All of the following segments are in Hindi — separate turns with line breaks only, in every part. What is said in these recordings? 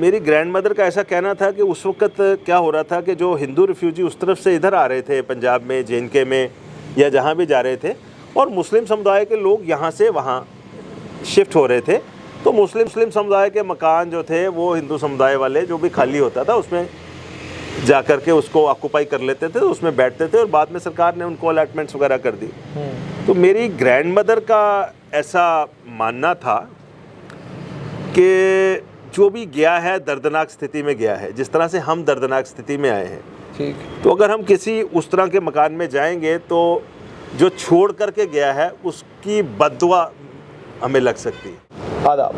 मेरी ग्रैंडमदर का ऐसा कहना था कि उस वक्त क्या हो रहा था कि जो हिंदू रिफ्यूजी उस तरफ से इधर आ रहे थे, पंजाब में, जे.एन.के में या जहाँ भी जा रहे थे, और मुस्लिम समुदाय के लोग यहाँ से वहाँ शिफ्ट हो रहे थे, तो मुस्लिम समुदाय के मकान जो थे वो हिंदू समुदाय वाले जो भी खाली होता था उसमें जा कर के उसको ऑक्यूपाई कर लेते थे, तो उसमें बैठते थे, और बाद में सरकार ने उनको अलॉटमेंट्स वगैरह कर दी। तो मेरी ग्रैंडमदर का ऐसा मानना था कि जो भी गया है दर्दनाक स्थिति में गया है, जिस तरह से हम दर्दनाक स्थिति में आए हैं,
ठीक,
तो अगर हम किसी उस तरह के मकान में जाएंगे तो जो छोड़ करके गया है उसकी बद्दुआ हमें लग सकती है।
आदाब।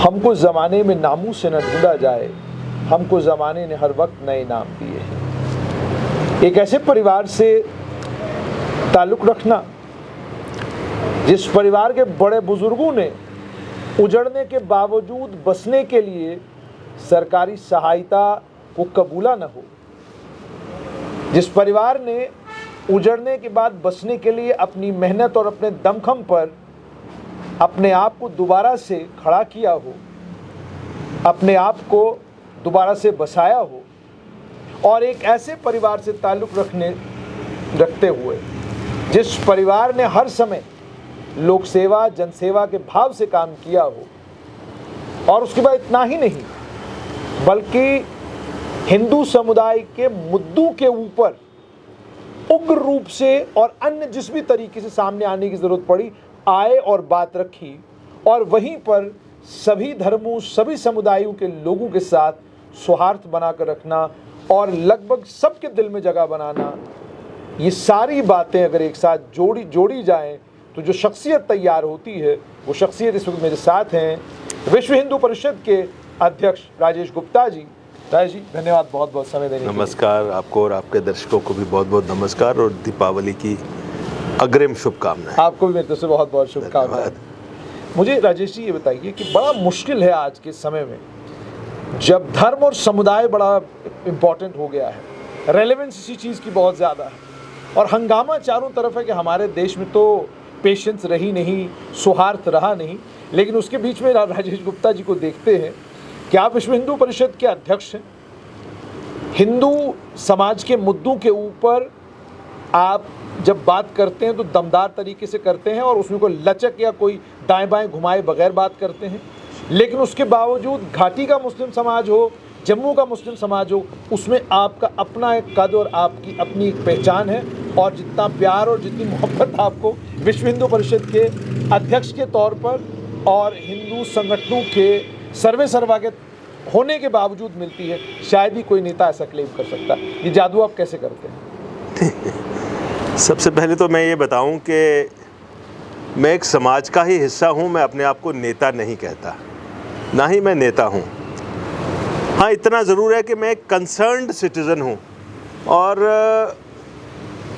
हमको ज़माने में नामों से न ढूंढा जाए, हमको ज़माने ने हर वक्त नए नाम दिए हैं। एक ऐसे परिवार से ताल्लुक़ रखना जिस परिवार के बड़े बुजुर्गों ने उजड़ने के बावजूद बसने के लिए सरकारी सहायता को कबूला न हो, जिस परिवार ने उजड़ने के बाद बसने के लिए अपनी मेहनत और अपने दमखम पर अपने आप को दोबारा से खड़ा किया हो, अपने आप को दोबारा से बसाया हो, और एक ऐसे परिवार से ताल्लुक़ रखते हुए जिस परिवार ने हर समय लोक सेवा, जनसेवा के भाव से काम किया हो, और उसके बाद इतना ही नहीं बल्कि हिंदू समुदाय के मुद्दों के ऊपर उग्र रूप से और अन्य जिस भी तरीके से सामने आने की ज़रूरत पड़ी आए और बात रखी, और वहीं पर सभी धर्मों, सभी समुदायों के लोगों के साथ सौहार्द बनाकर रखना और लगभग सबके दिल में जगह बनाना, ये सारी बातें अगर एक साथ जोड़ी जाएं तो जो शख्सियत तैयार होती है, वो शख्सियत इस वक्त मेरे साथ हैं विश्व हिंदू परिषद के अध्यक्ष राजेश गुप्ता जी। राजेश जी, धन्यवाद बहुत बहुत समय देने के लिए।
नमस्कार आपको और आपके दर्शकों को भी बहुत बहुत नमस्कार, और दीपावली की अग्रिम शुभकामनाएं।
आपको भी मेरी तरफ से बहुत बहुत शुभकामनाएं। मुझे राजेश जी ये बताइए कि बड़ा मुश्किल है आज के समय में, जब धर्म और समुदाय बड़ा इम्पोर्टेंट हो गया है, रेलेवेंस इसी चीज़ की बहुत ज़्यादा है, और हंगामा चारों तरफ है कि हमारे देश में तो पेशेंस रही नहीं, सौहार्द रहा नहीं, लेकिन उसके बीच में राजेश गुप्ता जी को देखते हैं कि आप विश्व हिंदू परिषद के अध्यक्ष हैं। हिंदू समाज के मुद्दों के ऊपर आप जब बात करते हैं तो दमदार तरीके से करते हैं, और उसमें कोई लचक या कोई दाएं बाएं घुमाए बगैर बात करते हैं, लेकिन उसके बावजूद घाटी का मुस्लिम समाज हो, जम्मू का मुस्लिम समाज हो, उसमें आपका अपना एक कद और आपकी अपनी एक पहचान है, और जितना प्यार और जितनी मोहब्बत आपको विश्व हिंदू परिषद के अध्यक्ष के तौर पर और हिंदू संगठनों के सर्वा के होने के बावजूद मिलती है, शायद ही कोई नेता ऐसा क्लेम कर सकता। ये जादू आप कैसे करते हैं?
सबसे पहले तो मैं ये बताऊं कि मैं एक समाज का ही हिस्सा हूं, मैं अपने आप को नेता नहीं कहता, ना ही मैं नेता हूं। हाँ, इतना ज़रूर है कि मैं एक कंसर्न्ड सिटीज़न हूं, और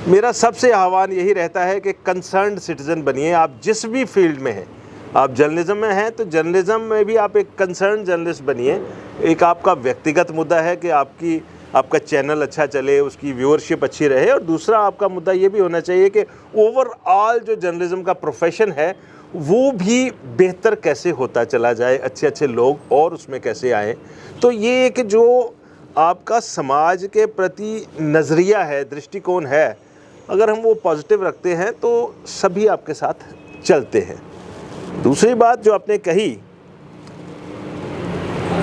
मेरा सबसे आह्वान यही रहता है कि कंसर्न्ड सिटीज़न बनिए। आप जिस भी फील्ड में हैं, आप जर्नलिज्म में हैं तो जर्नलिज्म में भी आप एक कंसर्न जर्नलिस्ट बनिए। एक आपका व्यक्तिगत मुद्दा है कि आपका चैनल अच्छा चले, उसकी व्यूअरशिप अच्छी रहे, और दूसरा आपका मुद्दा ये भी होना चाहिए कि ओवरऑल जो जर्नलिज्म का प्रोफेशन है वो भी बेहतर कैसे होता चला जाए, अच्छे अच्छे लोग और उसमें कैसे आएँ। तो ये एक जो आपका समाज के प्रति नज़रिया है, दृष्टिकोण है, अगर हम वो पॉजिटिव रखते हैं तो सभी आपके साथ चलते हैं। दूसरी बात जो आपने कही,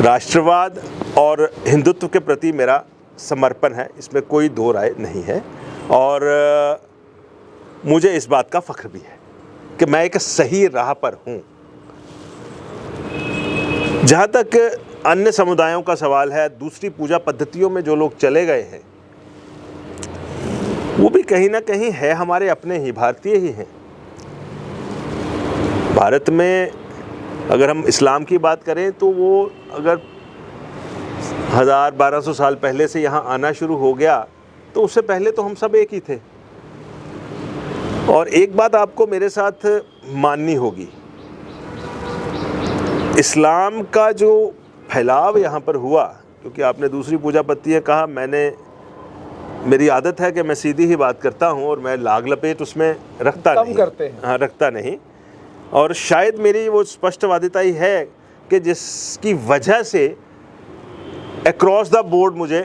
राष्ट्रवाद और हिंदुत्व के प्रति मेरा समर्पण है, इसमें कोई दो राय नहीं है, और मुझे इस बात का फ़ख्र भी है कि मैं एक सही राह पर हूँ। जहाँ तक अन्य समुदायों का सवाल है, दूसरी पूजा पद्धतियों में जो लोग चले गए हैं वो भी कहीं ना कहीं है हमारे अपने ही, भारतीय ही हैं। भारत में अगर हम इस्लाम की बात करें तो वो अगर 1000-1200 साल पहले से यहाँ आना शुरू हो गया, तो उससे पहले तो हम सब एक ही थे। और एक बात आपको मेरे साथ माननी होगी, इस्लाम का जो फैलाव यहाँ पर हुआ, क्योंकि आपने दूसरी पूजा पद्धतियाँ कहा, मेरी आदत है कि मैं सीधी ही बात करता हूँ, और मैं लाग लपेट उसमें रखता नहीं,
करते हैं।
हाँ, रखता नहीं। और शायद मेरी वो स्पष्टवादिता ही है कि जिसकी वजह से अक्रॉस द बोर्ड मुझे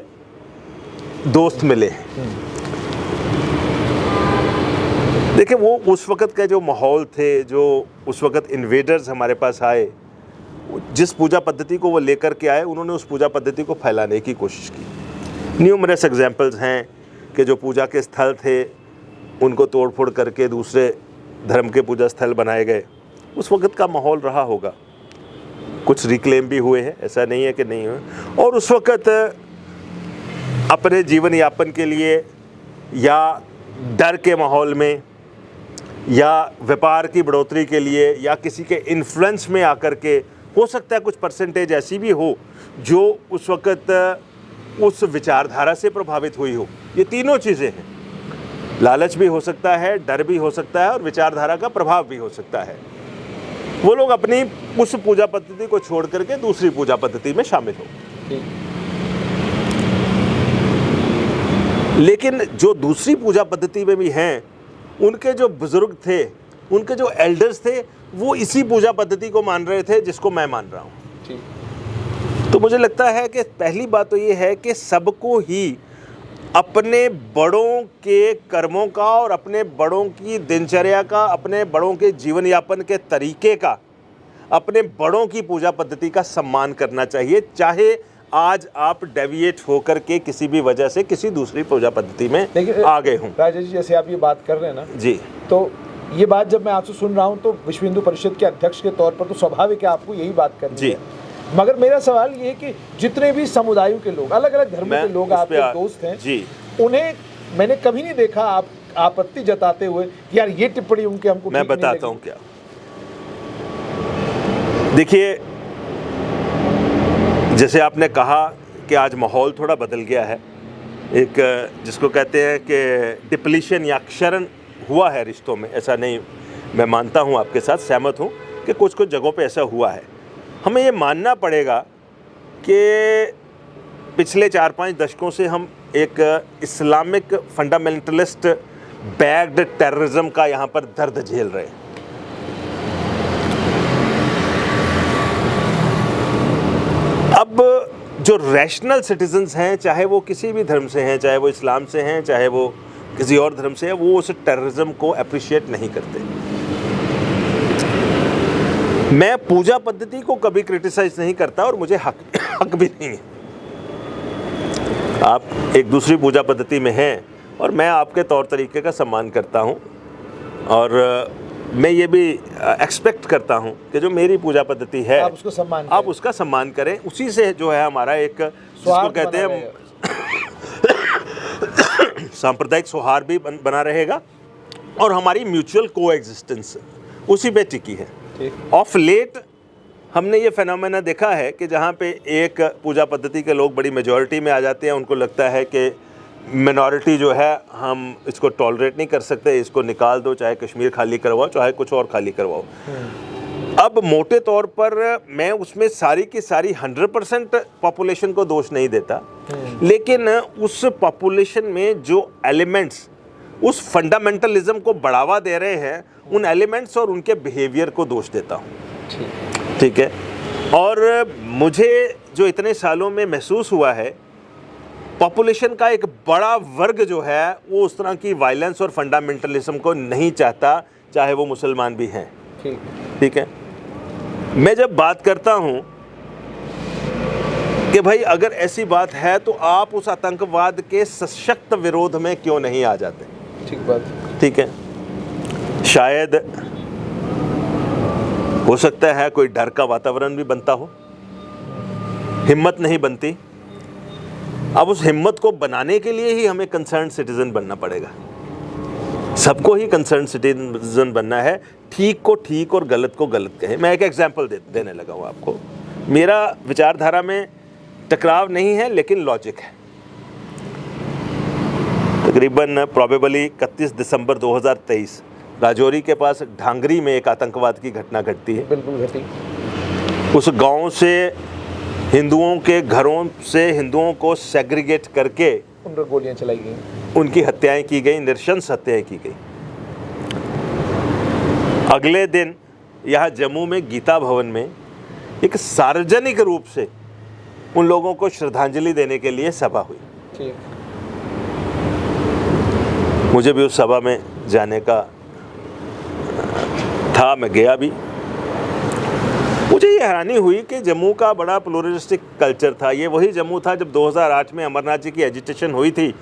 दोस्त मिले। देखिए, वो उस वक़्त के जो माहौल थे, जो उस वक़्त इन्वेडर्स हमारे पास आए, जिस पूजा पद्धति को वो लेकर के आए, उन्होंने उस पूजा पद्धति को फैलाने की कोशिश की। न्यूमरस एग्जाम्पल्स हैं कि जो पूजा के स्थल थे उनको तोड़ फोड़ करके दूसरे धर्म के पूजा स्थल बनाए गए। उस वक़्त का माहौल रहा होगा, कुछ रिक्लेम भी हुए हैं, ऐसा नहीं है कि नहीं हुए। और उस वक़्त अपने जीवन यापन के लिए या डर के माहौल में या व्यापार की बढ़ोतरी के लिए या किसी के इन्फ्लुएंस में आकर के, हो सकता है कुछ परसेंटेज ऐसी भी हो जो उस वक़्त उस विचारधारा से प्रभावित हुई हो। ये तीनों चीज़ें हैं, लालच भी हो सकता है, डर भी हो सकता है और विचारधारा का प्रभाव भी हो सकता है। वो लोग अपनी उस पूजा पद्धति को छोड़ करके दूसरी पूजा पद्धति में शामिल हो। लेकिन जो दूसरी पूजा पद्धति में भी हैं, उनके जो बुजुर्ग थे, उनके जो एल्डर्स थे, वो इसी पूजा पद्धति को मान रहे थे जिसको मैं मान रहा हूँ। तो मुझे लगता है कि पहली बात तो ये है कि सबको ही अपने बड़ों के कर्मों का और अपने बड़ों की दिनचर्या का, अपने बड़ों के जीवन यापन के तरीके का, अपने बड़ों की पूजा पद्धति का सम्मान करना चाहिए, चाहे आज आप डेविएट होकर के किसी भी वजह से किसी दूसरी पूजा पद्धति में आ गए हों।
राजेश जी, जैसे आप ये बात कर रहे हैं ना
जी,
तो ये बात जब मैं आपसे सुन रहा हूँ तो विश्व हिंदू परिषद के अध्यक्ष के तौर पर तो स्वाभाविक है आपको यही बात करनी
जी।
है। मगर मेरा सवाल ये है कि जितने भी समुदायों के लोग, अलग अलग धर्मों के लोग आपके दोस्त हैं
जी,
उन्हें मैंने कभी नहीं देखा आप आपत्ति जताते हुए कि यार ये टिप्पणी उनके हमको
मैं बताता हूँ क्या। देखिए, जैसे आपने कहा कि आज माहौल थोड़ा बदल गया है, एक जिसको कहते हैं कि डिप्लीशन या क्षरण हुआ है रिश्तों में। ऐसा नहीं, मैं मानता हूँ, आपके साथ सहमत हूँ कि कुछ कुछ जगहों पे ऐसा हुआ है। हमें ये मानना पड़ेगा कि पिछले 4-5 दशकों से हम एक इस्लामिक फंडामेंटलिस्ट बैग्ड टेररिज्म का यहाँ पर दर्द झेल रहे हैं। अब जो रैशनल सिटीजन्स हैं, चाहे वो किसी भी धर्म से हैं, चाहे वो इस्लाम से हैं, चाहे वो किसी और धर्म से है, वो उस टेररिज्म को अप्रिशिएट नहीं करते। मैं पूजा पद्धति को कभी क्रिटिसाइज नहीं करता और मुझे हक भी नहीं है। आप एक दूसरी पूजा पद्धति में हैं और मैं आपके तौर तरीके का सम्मान करता हूं और मैं ये भी एक्सपेक्ट करता हूं कि जो मेरी पूजा पद्धति है
आप उसका सम्मान
करें। उसी से जो है हमारा एक, जिसको कहते हैं सांप्रदायिक सौहार्द भी बना रहेगा और हमारी म्यूचुअल कोएग्जिस्टेंस उसी पे टिकी है। ऑफ लेट हमने ये फेनोमेना देखा है कि जहाँ पे एक पूजा पद्धति के लोग बड़ी मेजॉरिटी में आ जाते हैं, उनको लगता है कि मिनॉरिटी जो है हम इसको टॉलरेट नहीं कर सकते, इसको निकाल दो, चाहे कश्मीर खाली करवाओ, चाहे कुछ और खाली करवाओ। अब मोटे तौर पर मैं उसमें सारी की सारी 100% पॉपुलेशन को दोष नहीं देता, लेकिन उस पॉपुलेशन में जो एलिमेंट्स उस फंडामेंटलिज्म को बढ़ावा दे रहे हैं, उन एलिमेंट्स और उनके बिहेवियर को दोष देता हूँ। ठीक है। और मुझे जो इतने सालों में महसूस हुआ है, पॉपुलेशन का एक बड़ा वर्ग जो है वो उस तरह की वायलेंस और फंडामेंटलिज्म को नहीं चाहता, चाहे वो मुसलमान भी हैं। ठीक है। मैं जब बात करता हूँ कि भाई अगर ऐसी बात है तो आप उस आतंकवाद के सशक्त विरोध में क्यों नहीं आ जाते।
ठीक बात। ठीक है।
शायद हो सकता है कोई डर का वातावरण भी बनता हो, हिम्मत नहीं बनती। अब उस हिम्मत को बनाने के लिए ही हमें कंसर्न सिटीजन बनना पड़ेगा। सबको ही कंसर्न सिटीजन बनना है, ठीक को ठीक और गलत को गलत कहे। मैं एक एग्जांपल देने लगा हूँ आपको। मेरा विचारधारा में टकराव नहीं है, लेकिन लॉजिक है। तकरीबन प्रोबेबली 31 दिसंबर 2023 राजौरी के पास ढांगरी में एक आतंकवाद की घटना घटती है।
बिल्कुल घटी।
उस गांव से हिंदुओं के घरों से हिंदुओं को सेग्रीगेट करके
उन पर गोलियां चलाई गई,
उनकी हत्याएं की गई, नृशंस हत्याएं की गई। अगले दिन यहाँ जम्मू में गीता भवन में एक सार्वजनिक रूप से उन लोगों को श्रद्धांजलि देने के लिए सभा हुई।
ठीक।
मुझे भी उस सभा में जाने का था, मैं गया भी। मुझे ये हैरानी हुई कि जम्मू का बड़ा प्लूरलिस्टिक कल्चर था। ये वही जम्मू था जब 2008 में अमरनाथ जी की एजिटेशन हुई थी,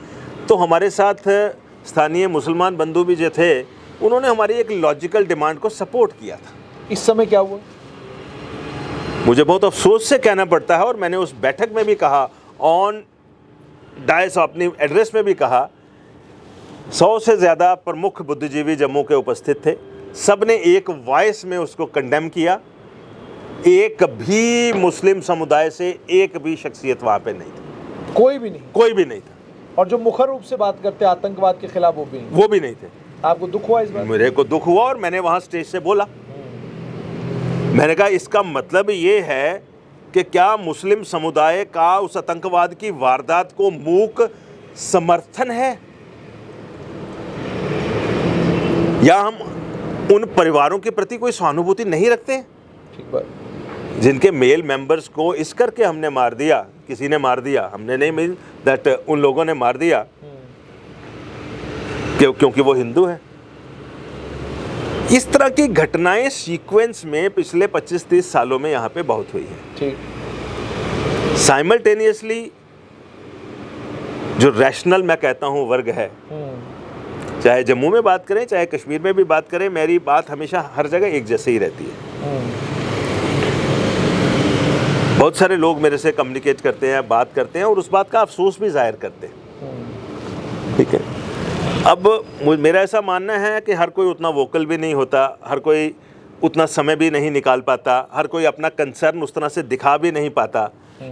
तो हमारे साथ स्थानीय मुसलमान बंधु भी जो थे, उन्होंने हमारी एक लॉजिकल डिमांड को सपोर्ट किया था।
इस समय क्या हुआ?
मुझे बहुत अफसोस से कहना पड़ता है, और मैंने उस बैठक में भी कहा, ऑन डायस अपनी एड्रेस में भी कहा, 100 से ज़्यादा प्रमुख बुद्धिजीवी जम्मू के उपस्थित थे। सब ने एक वॉइस में उसको कंडेम किया। एक भी मुस्लिम समुदाय से एक भी शख्सियत वहाँ पे नहीं थी,
कोई भी नहीं?
कोई भी नहीं था।
और जो मुखर रूप से बात करते आतंकवाद के खिलाफ, वो भी नहीं
थे।
आपको दुख हुआ इस बात?
मेरे को दुख हुआ, और मैंने वहाँ स्टेज से बोला, मैंने कहा इसका मतलब ये है कि क्या मुस्लिम समुदाय का उस आतंकवाद की वारदात को मूक समर्थन है, या हम उन परिवारों के प्रति कोई सहानुभूति नहीं रखते?
ठीक बात।
जिनके मेल मेंबर्स को इस करके हमने मार दिया, किसी ने मार दिया, हमने नहीं, मीन दैट उन लोगों ने मार दिया क्योंकि वो हिंदू है। इस तरह की घटनाएं सीक्वेंस में पिछले 25-30 सालों में यहाँ पे बहुत हुई है।
ठीक।
साइमल्टेनियसली जो रैशनल मैं कहता हूँ वर्ग है, चाहे जम्मू में बात करें चाहे कश्मीर में भी बात करें, मेरी बात हमेशा हर जगह एक जैसे ही रहती है। बहुत सारे लोग मेरे से कम्युनिकेट करते हैं, बात करते हैं, और उस बात का अफसोस भी जाहिर करते हैं। ठीक है, अब मेरा ऐसा मानना है कि हर कोई उतना वोकल भी नहीं होता, हर कोई उतना समय भी नहीं निकाल पाता, हर कोई अपना कंसर्न उस तरह से दिखा भी नहीं पाता।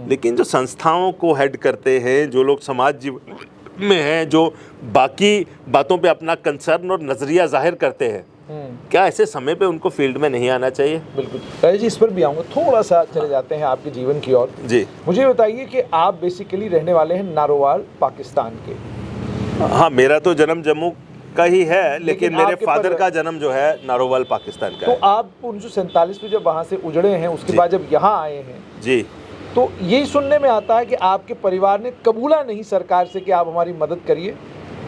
लेकिन जो संस्थाओं को हेड करते हैं, जो लोग समाज जीवन में हैं, जो बाकी बातों पे अपना कंसर्न और नज़रिया जाहिर करते हैं, क्या ऐसे समय पे उनको फील्ड में नहीं आना चाहिए?
बिल्कुल राजेश जी, इस पर भी आऊँगा। थोड़ा सा चले जाते हैं आपके जीवन की ओर।
जी, मुझे
बताइए कि आप बेसिकली रहने वाले हैं नारोवाल, पाकिस्तान के।
हाँ, मेरा तो जन्म जम्मू का ही है, लेकिन मेरे फादर का जन्म जो है नारोवाल पाकिस्तान का
तो
है।
आप 1947 में जब वहाँ से उजड़े हैं, उसके बाद जब यहाँ आए हैं,
जी,
तो यही सुनने में आता है कि आपके परिवार ने कबूला नहीं सरकार से कि आप हमारी मदद करिए,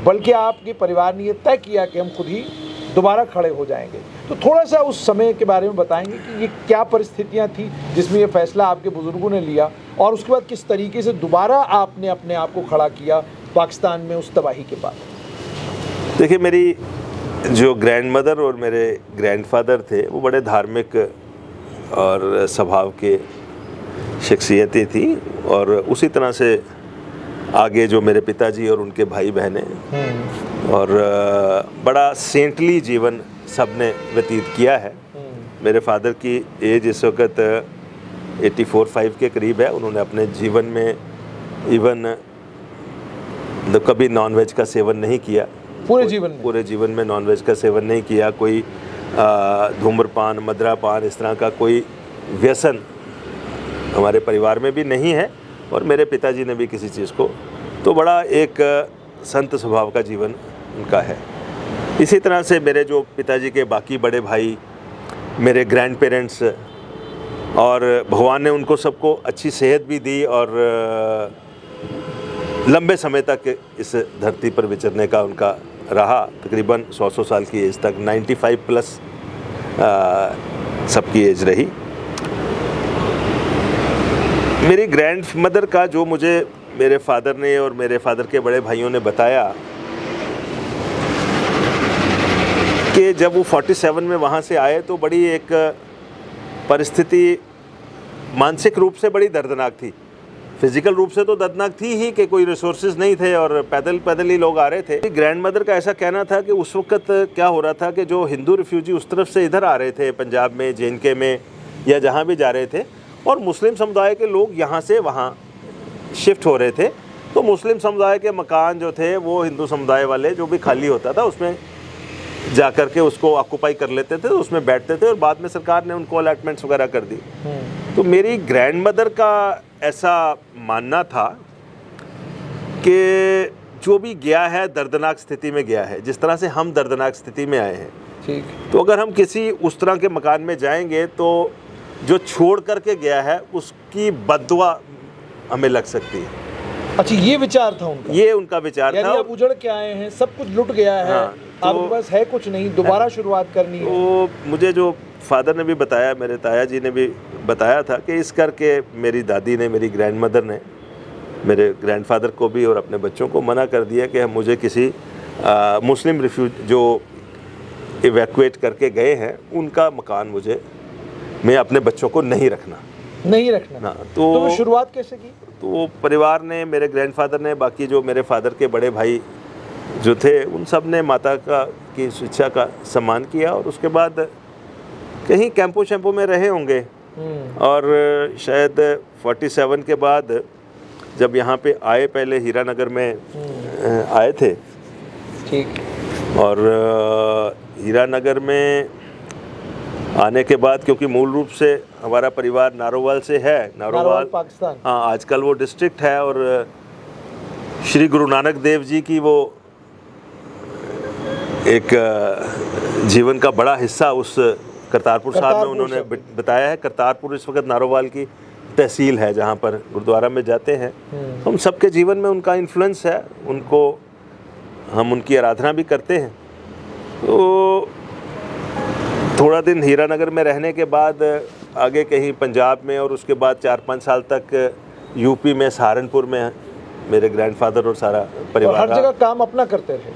बल्कि आपके परिवार ने ये तय किया कि हम खुद ही दोबारा खड़े हो जाएंगे। तो थोड़ा सा उस समय के बारे में बताएंगे कि ये क्या परिस्थितियां थी जिसमें ये फैसला आपके बुजुर्गों ने लिया, और उसके बाद किस तरीके से दोबारा आपने अपने आप को खड़ा किया पाकिस्तान में उस तबाही के बाद?
देखिए, मेरी जो ग्रैंड मदर और मेरे ग्रैंडफादर थे, वो बड़े धार्मिक और स्वभाव के शख्सियतें थी, और उसी तरह से आगे जो मेरे पिताजी और उनके भाई बहनें, और बड़ा सेंटली जीवन सब ने व्यतीत किया है। मेरे फादर की एज इस वक्त 84-85 के करीब है। उन्होंने अपने जीवन में इवन कभी नॉनवेज का सेवन नहीं किया, पूरे जीवन में नॉनवेज का सेवन नहीं किया। कोई धूम्रपान, मदरापान, इस तरह का कोई व्यसन हमारे परिवार में भी नहीं है, और मेरे पिताजी ने भी किसी चीज़ को, तो बड़ा एक संत स्वभाव का जीवन उनका है। इसी तरह से मेरे जो पिताजी के बाकी बड़े भाई, मेरे ग्रैंड पेरेंट्स, और भगवान ने उनको सबको अच्छी सेहत भी दी, और लंबे समय तक इस धरती पर विचरने का उनका रहा। तकरीबन 100 साल की एज तक, 95 प्लस सबकी एज रही। मेरी ग्रैंड मदर का जो मुझे मेरे फादर ने और मेरे फादर के बड़े भाइयों ने बताया कि जब वो 47 में वहाँ से आए, तो बड़ी एक परिस्थिति मानसिक रूप से बड़ी दर्दनाक थी। फिजिकल रूप से तो दर्दनाक थी ही कि कोई रिसोर्सेज नहीं थे और पैदल ही लोग आ रहे थे। ग्रैंड मदर का ऐसा कहना था कि उस वक्त क्या हो रहा था कि जो हिंदू रिफ्यूजी उस तरफ से इधर आ रहे थे, पंजाब में, JNK में, या जहाँ भी जा रहे थे, और मुस्लिम समुदाय के लोग यहाँ से वहाँ शिफ्ट हो रहे थे, तो मुस्लिम समुदाय के मकान जो थे वो हिंदू समुदाय वाले जो भी खाली होता था उसमें जा कर के उसको ऑक्यूपाई कर लेते थे, तो उसमें बैठते थे, और बाद में सरकार ने उनको अलॉटमेंट्स वगैरह कर दी। तो मेरी ग्रैंड मदर का ऐसा मानना था कि जो भी गया है दर्दनाक स्थिति में गया है, जिस तरह से हम दर्दनाक स्थिति में आए हैं,
ठीक,
तो अगर हम किसी उस तरह के मकान में जाएंगे तो जो छोड़ करके गया है उसकी बद्दुआ हमें लग सकती है।
अच्छा, ये विचार था उनका,
ये उनका विचार
यानी
था।
आप उजड़ के आए हैं, सब कुछ लुट गया है,
हाँ, तो
आपके पास है कुछ नहीं, दोबारा शुरुआत करनी है।
तो मुझे जो फादर ने भी बताया, मेरे ताया जी ने भी बताया था कि इस करके मेरी दादी ने, मेरी ग्रैंडमदर ने मेरे ग्रैंडफादर को भी और अपने बच्चों को मना कर दिया कि मुझे किसी मुस्लिम रिफ्यूज जो इवैक्यूएट करके गए हैं उनका मकान मैं अपने बच्चों को नहीं रखना।
ना तो वो शुरुआत कैसे की?
तो परिवार ने, मेरे ग्रैंडफादर ने, बाकी जो मेरे फादर के बड़े भाई जो थे, उन सब ने माता की शिक्षा का सम्मान किया और उसके बाद कहीं कैंपो शैम्पो में रहे होंगे। और शायद 47 के बाद जब यहाँ पे आए, पहले हीरानगर में आए थे।
ठीक।
और हीरानगर में आने के बाद, क्योंकि मूल रूप से हमारा परिवार नारोवाल से है,
नारोवाल पाकिस्तान।
हाँ, आजकल वो डिस्ट्रिक्ट है। और श्री गुरु नानक देव जी की वो एक जीवन का बड़ा हिस्सा उस करतारपुर साहब में उन्होंने बताया है। करतारपुर इस वक्त नारोवाल की तहसील है, जहाँ पर गुरुद्वारा में जाते हैं। हम सबके जीवन में उनका इन्फ्लुएंस है, हम उनकी आराधना भी करते हैं। तो थोड़ा दिन हीरानगर में रहने के बाद आगे कहीं पंजाब में, और उसके बाद 4-5 साल तक यूपी में, सहारनपुर में मेरे ग्रैंडफादर और सारा परिवार।
हर जगह काम अपना करते रहे।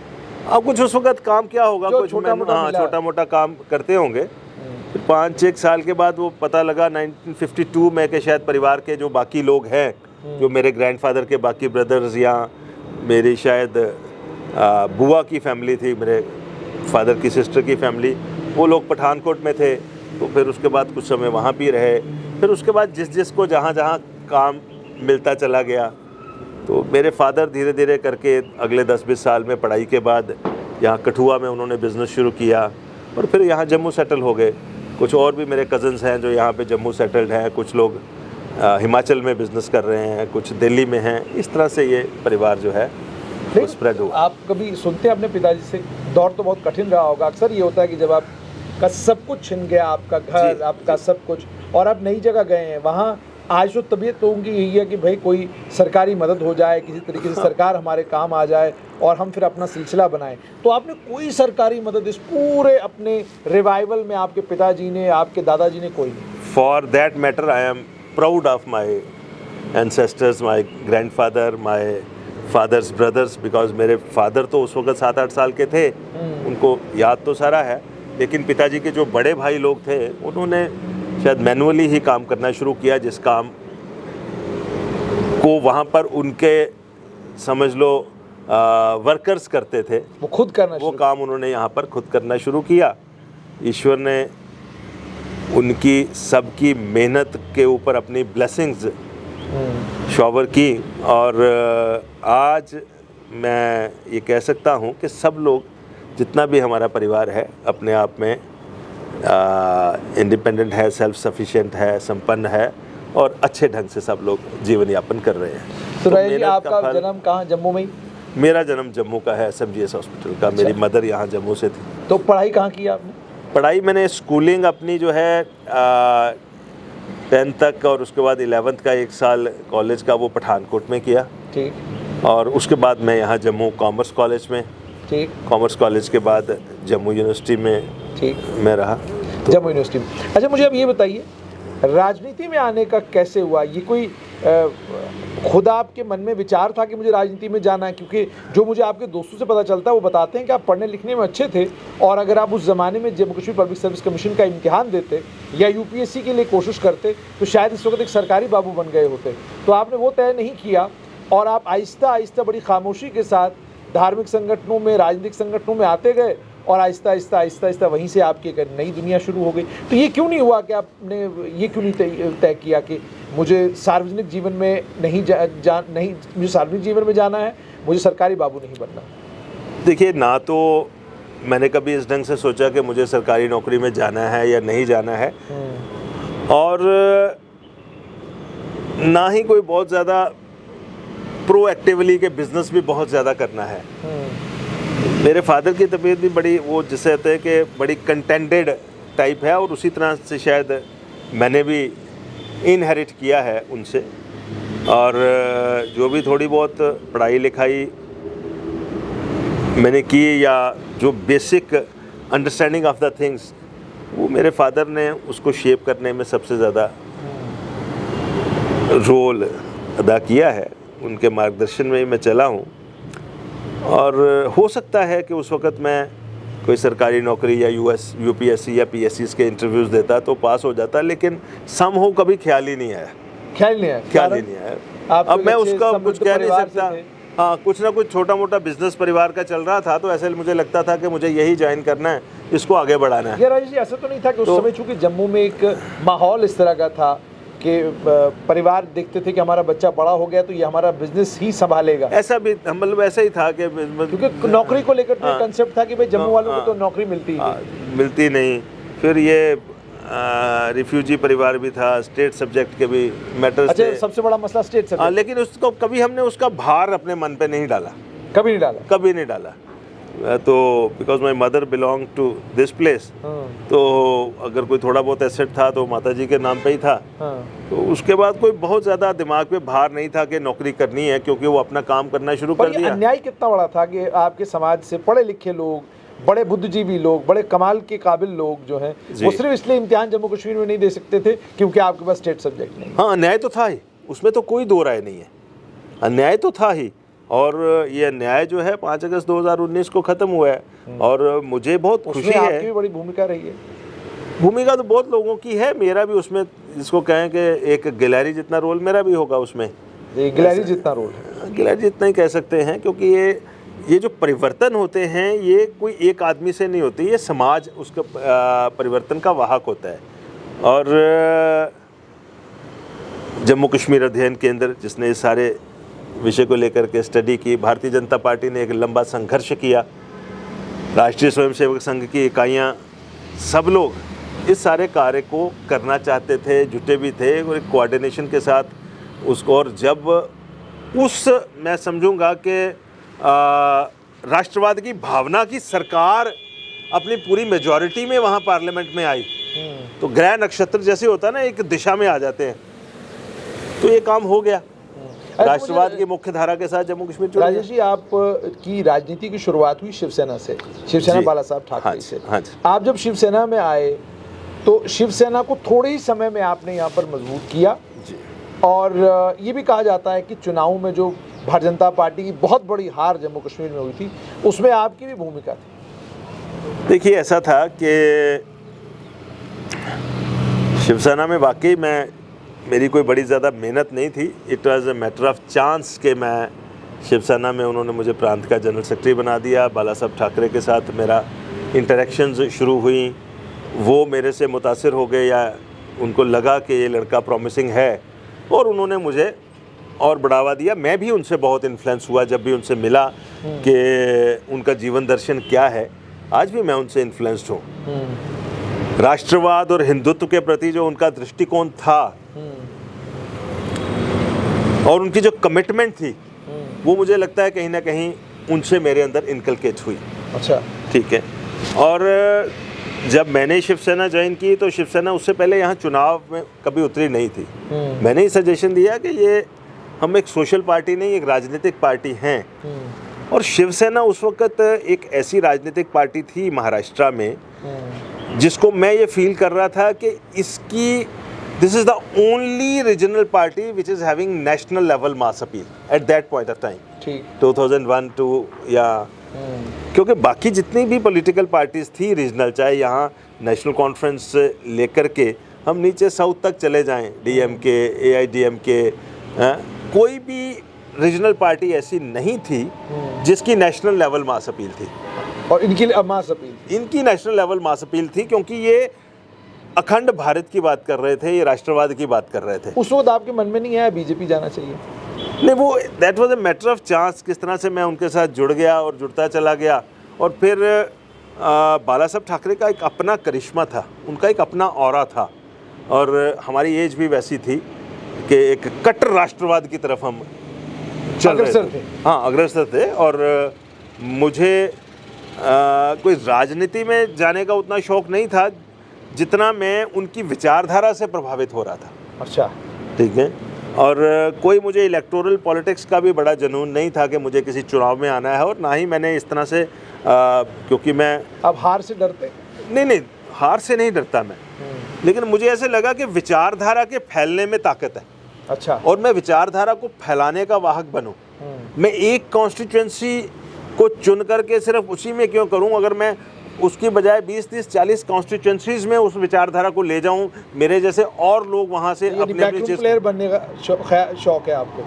अब कुछ उस वक्त काम क्या होगा, कुछ छोटा मोटा काम करते होंगे। फिर 5-6 साल के बाद वो पता लगा 1952 में कि शायद परिवार के जो बाकी लोग हैं, जो मेरे ग्रैंडफादर के बाकी ब्रदर्स या मेरी शायद बुआ की फैमिली थी, मेरे फादर की सिस्टर की फैमिली, वो लोग पठानकोट में थे। तो फिर उसके बाद कुछ समय वहाँ भी रहे। फिर उसके बाद जिसको जहाँ काम मिलता चला गया। तो मेरे फादर धीरे धीरे करके अगले 10-20 साल में पढ़ाई के बाद यहाँ कठुआ में उन्होंने बिज़नेस शुरू किया और फिर यहाँ जम्मू सेटल हो गए। कुछ और भी मेरे कज़न्स हैं जो यहाँ पे जम्मू सेटल्ड हैं, कुछ लोग हिमाचल में बिज़नेस कर रहे हैं, कुछ दिल्ली में हैं। इस तरह से ये परिवार जो है वो स्प्रेड हुआ।
आप कभी सुनते हैं अपने पिताजी से? दौर तो बहुत कठिन रहा होगा। अक्सर ये होता है कि जब आपका सब कुछ छिन गया, आपका घर, आपका सब कुछ, और आप नई जगह गए हैं, वहाँ आज तो तबीयत तो उनकी यही है कि भाई कोई सरकारी मदद हो जाए, किसी तरीके से सरकार हमारे काम आ जाए और हम फिर अपना सिलसिला बनाएं। तो आपने कोई सरकारी मदद इस पूरे अपने रिवाइवल में, आपके पिताजी ने, आपके दादाजी ने, कोई नहीं?
For that matter I am proud of my ancestors, my grandfather, my father's brothers, because मेरे फादर तो उस वक्त 7-8 साल के थे, उनको याद तो सारा है। लेकिन पिताजी के जो बड़े भाई लोग थे, उन्होंने शायद मैनुअली ही काम करना शुरू किया, जिस काम को वहाँ पर उनके समझ लो वर्कर्स करते थे,
वो खुद करना,
वो काम उन्होंने यहाँ पर खुद करना शुरू किया। ईश्वर ने उनकी सबकी मेहनत के ऊपर अपनी ब्लेसिंग्स शॉवर की। और आज मैं ये कह सकता हूँ कि सब लोग, जितना भी हमारा परिवार है, अपने आप में इंडिपेंडेंट है, सेल्फ सफिशिएंट है, संपन्न है और अच्छे ढंग से सब लोग जीवन यापन कर रहे हैं।
तो राय जी, आपका जन्म कहाँ? जम्मू में ही?
मेरा जन्म जम्मू का है, SMGS हॉस्पिटल का। मेरी मदर यहाँ जम्मू से थी।
तो पढ़ाई कहाँ की आपने?
पढ़ाई मैंने स्कूलिंग अपनी जो है 10th तक, और उसके बाद 11th का 1 साल कॉलेज का वो पठानकोट में किया।
ठीक।
और उसके बाद मैं यहाँ जम्मू कॉमर्स कॉलेज में,
ठीक,
कॉमर्स कॉलेज के बाद जम्मू यूनिवर्सिटी में,
ठीक,
मैं रहा।
जम्मू यूनिवर्सिटी में। अच्छा, मुझे अब ये बताइए, राजनीति में आने का कैसे हुआ? ये कोई खुद आपके मन में विचार था कि मुझे राजनीति में जाना है? क्योंकि जो मुझे आपके दोस्तों से पता चलता है, वो बताते हैं कि आप पढ़ने लिखने में अच्छे थे, और अगर आप उस ज़माने में Jammu Kashmir public service commission का इम्तिहान देते या UPSC के लिए कोशिश करते, तो शायद इस वक्त एक सरकारी बाबू बन गए होते। तो आपने वो तय नहीं किया और आप आहिस्ता आहिस्ता बड़ी खामोशी के साथ धार्मिक संगठनों में, राजनीतिक संगठनों में आते गए, और आहिस्ता आहिस्ता वहीं से आपकी एक नई दुनिया शुरू हो गई। तो ये क्यों नहीं हुआ कि आपने ये क्यों नहीं तय किया कि मुझे सार्वजनिक जीवन में नहीं मुझे सार्वजनिक जीवन में जाना है, मुझे सरकारी बाबू नहीं बनना?
देखिए, ना तो मैंने कभी इस ढंग से सोचा कि मुझे सरकारी नौकरी में जाना है या नहीं जाना है, और ना ही कोई बहुत ज़्यादा प्रोएक्टिवली के बिज़नेस भी बहुत ज़्यादा करना है। मेरे फादर की तबीयत भी बड़ी, वो जिसे कहते हैं कि बड़ी कंटेंटेड टाइप है, और उसी तरह से शायद मैंने भी इनहेरिट किया है उनसे। और जो भी थोड़ी बहुत पढ़ाई लिखाई मैंने की या जो basic understanding of the things, वो मेरे फादर ने उसको शेप करने में सबसे ज़्यादा रोल अदा किया है। उनके मार्गदर्शन में ही मैं चला हूँ। और हो सकता है कि उस वक़्त मैं कोई सरकारी नौकरी या यूपीएससी या पीएससी के इंटरव्यूज़ देता तो पास हो जाता, लेकिन सम हो कभी ख्याल ही नहीं आया।
ख्याल नहीं आया।
अब मैं उसका कुछ कह नहीं सकता। हाँ, कुछ ना कुछ छोटा मोटा बिजनेस परिवार का चल रहा था, तो ऐसे मुझे लगता था कि मुझे यही ज्वाइन करना है, इसको आगे बढ़ाना है।
ये राजेश जी, ऐसा तो नहीं था कि उस समय चूंकि जम्मू में एक माहौल इस तरह का था कि परिवार देखते थे कि हमारा बच्चा बड़ा हो गया तो ये हमारा बिजनेस ही संभालेगा?
ऐसा भी मतलब ऐसा ही था कि
क्योंकि नौकरी को लेकर तो कंसेप्ट था कि भाई जम्मू वालों को तो नौकरी मिलती ही नहीं।
मिलती नहीं। फिर ये रिफ्यूजी परिवार भी था, स्टेट सब्जेक्ट के भी मैटर्स थे।
सबसे बड़ा मसला स्टेट सब्जेक्ट।
लेकिन उसको कभी हमने उसका भार अपने मन पे नहीं डाला।
कभी नहीं डाला।
तो because my mother belong to this place, तो अगर कोई थोड़ा बहुत एसेट था तो माता जी के नाम पे ही था। तो उसके बाद कोई बहुत ज़्यादा दिमाग पे भार नहीं था कि नौकरी करनी है, क्योंकि वो अपना काम करना शुरू कर दिया।
अन्याय कितना बड़ा था कि आपके समाज से पढ़े लिखे लोग, बड़े बुद्धिजीवी लोग, बड़े कमाल के काबिल लोग जो हैं, वो सिर्फ इसलिए इम्तिहान जम्मू कश्मीर में नहीं दे सकते थे क्योंकि आपके पास स्टेट सब्जेक्ट नहीं।
हाँ, अन्याय तो था ही, उसमें तो कोई दो राय नहीं है, अन्याय तो था ही। और ये अन्याय जो है 5 अगस्त 2019 को ख़त्म हुआ है और मुझे बहुत खुशी है।
आपकी भी बड़ी भूमिका रही है।
भूमिका तो बहुत लोगों की है, मेरा भी उसमें, जिसको कहें कि एक गिलहरी जितना रोल मेरा भी होगा उसमें।
गिलहरी जितना रोल है,
गिलहरी जितना ही कह सकते हैं, क्योंकि ये जो परिवर्तन होते हैं ये कोई एक आदमी से नहीं होते, ये समाज उसका परिवर्तन का वाहक होता है। और जम्मू कश्मीर अध्ययन केंद्र जिसने इस सारे विषय को लेकर के स्टडी की, भारतीय जनता पार्टी ने एक लंबा संघर्ष किया, राष्ट्रीय स्वयंसेवक संघ की इकाइयाँ, सब लोग इस सारे कार्य को करना चाहते थे, जुटे भी थे और एक कोऑर्डिनेशन के साथ उसको। और जब मैं समझूंगा कि राष्ट्रवाद की भावना की सरकार अपनी पूरी मेजॉरिटी में वहाँ पार्लियामेंट में आई, तो ग्रह नक्षत्र जैसे होता है ना, एक दिशा में आ जाते हैं, तो ये काम हो गया। राष्ट्रवाद की मुख्य धारा के साथ जम्मू कश्मीर जुड़ गया।
राजेश जी, आप की राजनीति की शुरुआत हुई शिवसेना से, शिवसेना बाला साहब ठाकरे से।
हाँ जी।
आप जब शिवसेना में आए तो शिवसेना को थोड़े ही समय में आपने यहाँ पर मजबूत किया जी। और ये भी कहा जाता है कि चुनाव में जो भारतीय जनता पार्टी की बहुत बड़ी हार जम्मू कश्मीर में हुई थी, उसमें आपकी भी भूमिका थी।
देखिए, ऐसा था कि शिवसेना में वाकई मेरी कोई बड़ी ज़्यादा मेहनत नहीं थी। It was a matter of chance कि मैं शिवसेना में, उन्होंने मुझे प्रांत का जनरल सेक्रेटरी बना दिया। बाला साहब ठाकरे के साथ मेरा इंटरेक्शंस शुरू हुई, वो मेरे से मुतासिर हो गए या उनको लगा कि ये लड़का प्रॉमिसिंग है, और उन्होंने मुझे और बढ़ावा दिया। मैं भी उनसे बहुत इन्फ्लुएंस हुआ जब भी उनसे मिला कि उनका जीवन दर्शन क्या है। आज भी मैं उनसे इन्फ्लुएंस्ड हूँ। राष्ट्रवाद और हिंदुत्व के प्रति जो उनका दृष्टिकोण था और उनकी जो कमिटमेंट थी, वो मुझे लगता है कहीं ना कहीं उनसे मेरे अंदर इनकलकेट हुई।
अच्छा,
ठीक है। और जब मैंने शिवसेना ज्वाइन की तो शिवसेना उससे पहले यहाँ चुनाव में कभी उतरी नहीं थी। मैंने ही सजेशन दिया कि ये हम एक सोशल पार्टी नहीं, एक राजनीतिक पार्टी हैं। और शिवसेना उस वक्त एक ऐसी राजनीतिक पार्टी थी महाराष्ट्र में जिसको मैं ये फील कर रहा था कि इसकी this is the only regional party which is having national level mass appeal at that point of time, 2001-2 या क्योंकि बाकी जितनी भी पॉलिटिकल पार्टीज़ थी रीजनल, चाहे यहाँ नेशनल कॉन्फ्रेंस से लेकर के हम नीचे साउथ तक चले जाएं, DMK, AIDMK, कोई भी रीजनल पार्टी ऐसी नहीं थी जिसकी नेशनल लेवल मास अपील थी।
और इनकी मास अपील,
इनकी नेशनल लेवल मास अपील थी, क्योंकि ये अखंड भारत की बात कर रहे थे, ये राष्ट्रवाद की बात कर रहे थे।
उस वक्त आपके मन में नहीं आया बीजेपी जाना चाहिए?
नहीं, वो that was a matter of chance, किस तरह से मैं उनके साथ जुड़ गया और जुड़ता चला गया। और फिर बाला साहब ठाकरे का एक अपना करिश्मा था, उनका एक अपना ऑरा था, और हमारी एज भी वैसी थी कि एक कट्टर राष्ट्रवाद की तरफ हम चल रहे थे। हाँ, अग्रसर थे। और मुझे कोई राजनीति में जाने का उतना शौक नहीं था जितना मैं उनकी विचारधारा से प्रभावित हो रहा था।
अच्छा,
ठीक है। और कोई मुझे इलेक्टोरल पॉलिटिक्स का भी बड़ा जुनून नहीं था कि मुझे किसी चुनाव में आना है, और ना ही मैंने इस तरह से क्योंकि मैं
आप हार से डरते?
नहीं, हार से नहीं डरता मैं, लेकिन मुझे ऐसे लगा कि विचारधारा के फैलने में ताकत है।
अच्छा।
और मैं विचारधारा को फैलाने का वाहक बनूं। मैं एक कॉन्स्टिट्यूएंसी को चुन करके सिर्फ उसी में क्यों करूं, अगर मैं उसकी बजाय 20, 30, 40 कॉन्स्टिट्यूएंसीज में उस विचारधारा को ले जाऊं, मेरे जैसे और लोग वहां से अपने
बैकरूम प्लेयर बनने का शौक है आपको?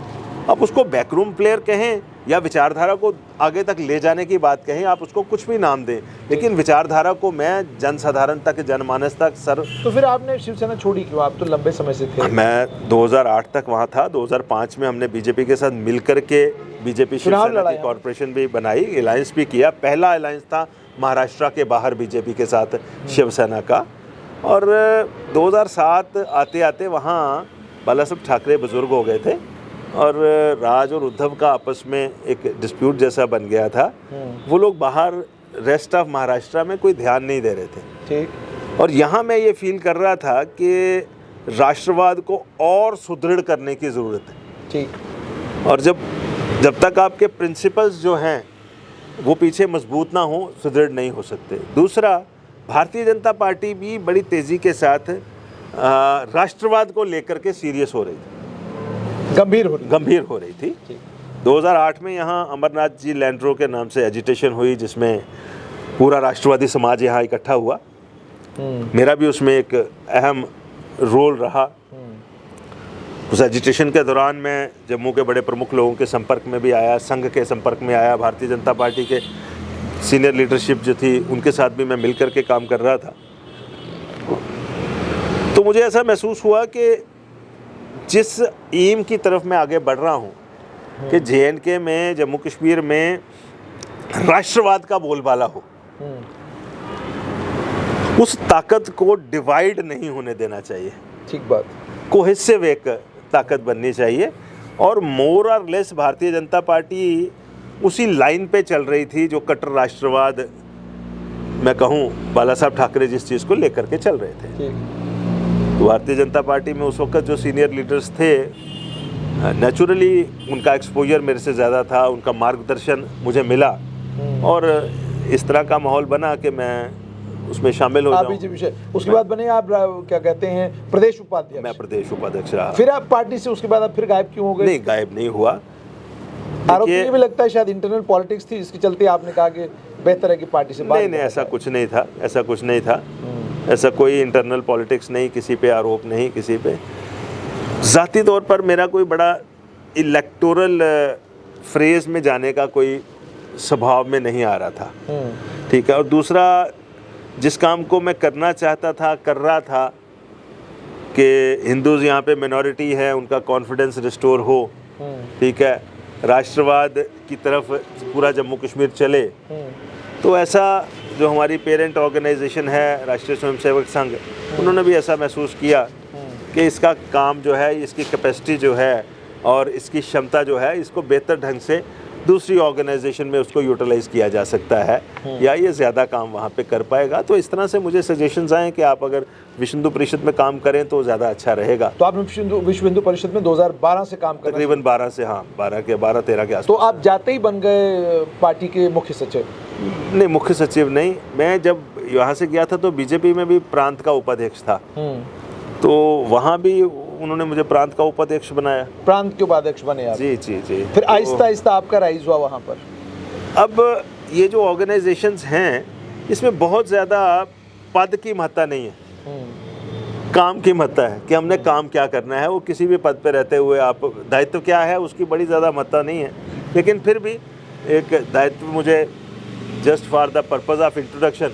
अब उसको बैकरूम प्लेयर कहें या विचारधारा को आगे तक ले जाने की बात कहें, आप उसको कुछ भी नाम दें, लेकिन विचारधारा को मैं जनसाधारण तक, जनमानस तक सर।
तो फिर आपने शिवसेना छोड़ी क्यों? आप तो लंबे समय से थे।
मैं 2008 तक वहाँ था। 2005 में हमने बीजेपी के साथ मिलकर के बीजेपी शिवसेना की कॉरपोरेशन भी बनाई, अलायंस भी किया। पहला अलायंस था महाराष्ट्र के बाहर बीजेपी के साथ शिवसेना का। और 2007 आते आते वहाँ बाला साहब ठाकरे बुजुर्ग हो गए थे और राज और उद्धव का आपस में एक डिस्प्यूट जैसा बन गया था। वो लोग बाहर रेस्ट ऑफ महाराष्ट्र में कोई ध्यान नहीं दे रहे थे।
ठीक।
और यहाँ मैं ये फील कर रहा था कि राष्ट्रवाद को और सुदृढ़ करने की ज़रूरत है।
ठीक।
और जब तक आपके प्रिंसिपल्स जो हैं वो पीछे मजबूत ना हो, सुदृढ़ नहीं हो सकते। दूसरा, भारतीय जनता पार्टी भी बड़ी तेज़ी के साथ राष्ट्रवाद को लेकर के सीरियस हो रही थी, गंभीर हो रही थी। 2008 में यहाँ अमरनाथ जी लैंड्रो के नाम से एजिटेशन हुई, जिसमें पूरा राष्ट्रवादी समाज यहाँ इकट्ठा हुआ। मेरा भी उसमें एक अहम रोल रहा। उस एजिटेशन के दौरान मैं जम्मू के बड़े प्रमुख लोगों के संपर्क में भी आया, संघ के संपर्क में आया, भारतीय जनता पार्टी के सीनियर लीडरशिप जो थी उनके साथ भी मैं मिलकर के काम कर रहा था। तो मुझे ऐसा महसूस हुआ कि जिस एम की तरफ मैं आगे बढ़ रहा हूँ कि JNK में, जम्मू कश्मीर में राष्ट्रवाद का बोलबाला हो, उस ताकत को डिवाइड नहीं होने देना चाहिए।
ठीक बात।
कोहेसिव एक ताकत बननी चाहिए। और मोर और लेस भारतीय जनता पार्टी उसी लाइन पे चल रही थी जो कट्टर राष्ट्रवाद, मैं कहूँ बाला साहब ठाकरे जिस चीज़ को लेकर के चल रहे थे। तो भारतीय जनता पार्टी में उस वक्त जो सीनियर लीडर्स थे, नेचुरली उनका एक्सपोजर मेरे से ज़्यादा था, उनका मार्गदर्शन मुझे मिला और इस तरह का माहौल बना कि मैं उसमें शामिल हो जाऊं।
उसके बाद बने आप क्या कहते हैं, प्रदेश उपाध्यक्ष?
मैं प्रदेश उपाध्यक्ष रहा।
फिर आप पार्टी से उसके बाद आप फिर गायब क्यों हो गए?
नहीं, गायब नहीं हुआ।
आरोप ये भी लगता है शायद इंटरनल पॉलिटिक्स थी, इसके चलते आपने कहा कि बेहतर है कि पार्टी से
नहीं, ऐसा कुछ नहीं था, ऐसा कुछ नहीं था। ऐसा कोई इंटरनल पॉलिटिक्स नहीं, किसी पे आरोप नहीं, किसी पे। ज़ाती तौर पर मेरा कोई बड़ा इलेक्टोरल फ्रेज में जाने का कोई स्वभाव में नहीं आ रहा था। ठीक है। और दूसरा, जिस काम को मैं करना चाहता था, कर रहा था कि हिंदूज़ यहाँ पे मिनॉरिटी है, उनका कॉन्फिडेंस रिस्टोर हो, ठीक है, राष्ट्रवाद की तरफ पूरा जम्मू कश्मीर चले, तो ऐसा जो हमारी पेरेंट ऑर्गेनाइजेशन है राष्ट्रीय स्वयंसेवक संघ, उन्होंने भी ऐसा महसूस किया कि इसका काम जो है, इसकी कैपेसिटी जो है और इसकी क्षमता जो है, इसको बेहतर ढंग से दूसरी ऑर्गेनाइजेशन में उसको यूटिलाइज किया जा सकता है या ये ज़्यादा काम वहाँ पे कर पाएगा। तो इस तरह से मुझे सजेशंस आए कि आप अगर विश्व हिंदू परिषद में काम करें तो ज़्यादा अच्छा रहेगा।
तो आपने विश्व हिंदू परिषद में 2012 से काम कर,
तकरीबन 12 से, हाँ 12-13 के आसपास।
तो आप जाते ही बन गए पार्टी के मुख्य सचिव?
नहीं, मुख्य सचिव नहीं। मैं जब यहाँ से गया था तो बीजेपी में भी प्रांत का उपाध्यक्ष था, तो वहाँ भी उन्होंने मुझे प्रांत का उपाध्यक्ष बनाया।
प्रांत के उपाध्यक्ष बने आप?
जी जी जी।
फिर आहिस्ता आहिस्ता आपका राइज हुआ वहाँ पर?
अब ये जो ऑर्गेनाइजेशंस हैं, इसमें बहुत ज़्यादा पद की महत्ता नहीं है, काम की महत्ता है कि हमने काम क्या करना है। वो किसी भी पद पे रहते हुए आप दायित्व क्या है उसकी बड़ी ज़्यादा महत्ता नहीं है, लेकिन फिर भी एक दायित्व मुझे just for the purpose of introduction,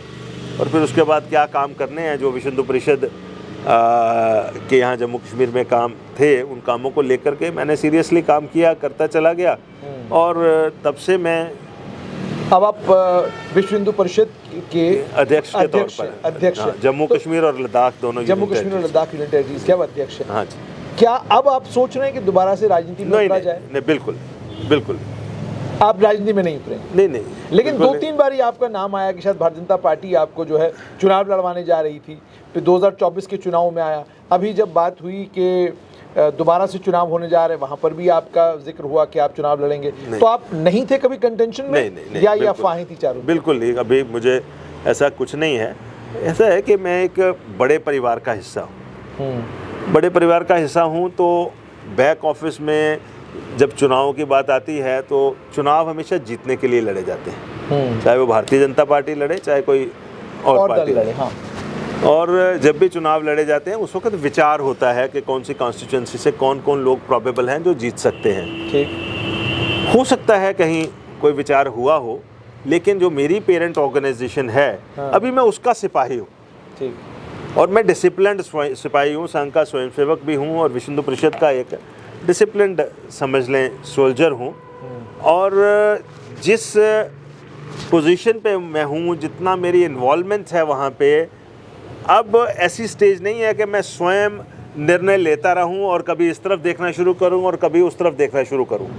और फिर उसके बाद क्या काम करने हैं जो विश्व हिंदू परिषद के यहाँ जम्मू कश्मीर में काम थे, उन कामों को लेकर के मैंने सीरियसली काम किया, करता चला गया। और तब से मैं,
अब आप विश्व हिंदू परिषद के
अध्यक्ष के तौर पर
अध्यक्ष,
हाँ, जम्मू कश्मीर और लद्दाख दोनों,
जम्मू कश्मीर और लद्दाख यूनियन टेरिटरीज के अध्यक्ष हैं।
हाँ जी।
क्या अब आप सोच रहे हैं कि दोबारा से राजनीति में उतरा जाए?
नहीं, बिल्कुल बिल्कुल।
आप राजनीति में नहीं उतरे?
नहीं।
लेकिन 2-3 बार आपका नाम आया कि शायद भारतीय जनता पार्टी आपको जो है चुनाव लड़वाने जा रही थी, फिर 2024 के चुनाव में आया। अभी जब बात हुई कि दोबारा से चुनाव होने जा रहे हैं, वहां पर भी आपका जिक्र हुआ कि आप चुनाव लड़ेंगे, तो आप नहीं थे कभी कंटेंशन में?
नहीं,
या ये
बिल्कुल।
अफवाहें थी चारों?
बिल्कुल नहीं, अभी मुझे ऐसा कुछ नहीं है। ऐसा है कि मैं एक बड़े परिवार का हिस्सा हूँ। बड़े परिवार का हिस्सा हूँ तो बैक ऑफिस में जब चुनावों की बात आती है तो चुनाव हमेशा जीतने के लिए लड़े जाते हैं, चाहे वो भारतीय जनता पार्टी लड़े, चाहे कोई और पार्टी
दल लड़े। हाँ।
और जब भी चुनाव लड़े जाते हैं उस वक्त विचार होता है कि कौन सी कॉन्स्टिट्यूंसी से कौन कौन लोग प्रोबेबल हैं जो जीत सकते हैं।
ठीक।
हो सकता है कहीं कोई विचार हुआ हो, लेकिन जो मेरी पेरेंट ऑर्गेनाइजेशन है,
हाँ।
अभी मैं उसका सिपाही हूँ।
ठीक।
और मैं डिसिप्लिन्ड सिपाही हूँ, संघ का स्वयंसेवक भी हूँ और विश्व हिंदू परिषद का एक डिसिप्लिन्ड समझ लें सोल्जर हूँ। और जिस पोजीशन पे मैं हूँ, जितना मेरी इन्वॉल्वमेंट है वहाँ पे, अब ऐसी स्टेज नहीं है कि मैं स्वयं निर्णय लेता रहूँ और कभी इस तरफ देखना शुरू करूँ और कभी उस तरफ देखना शुरू करूँ।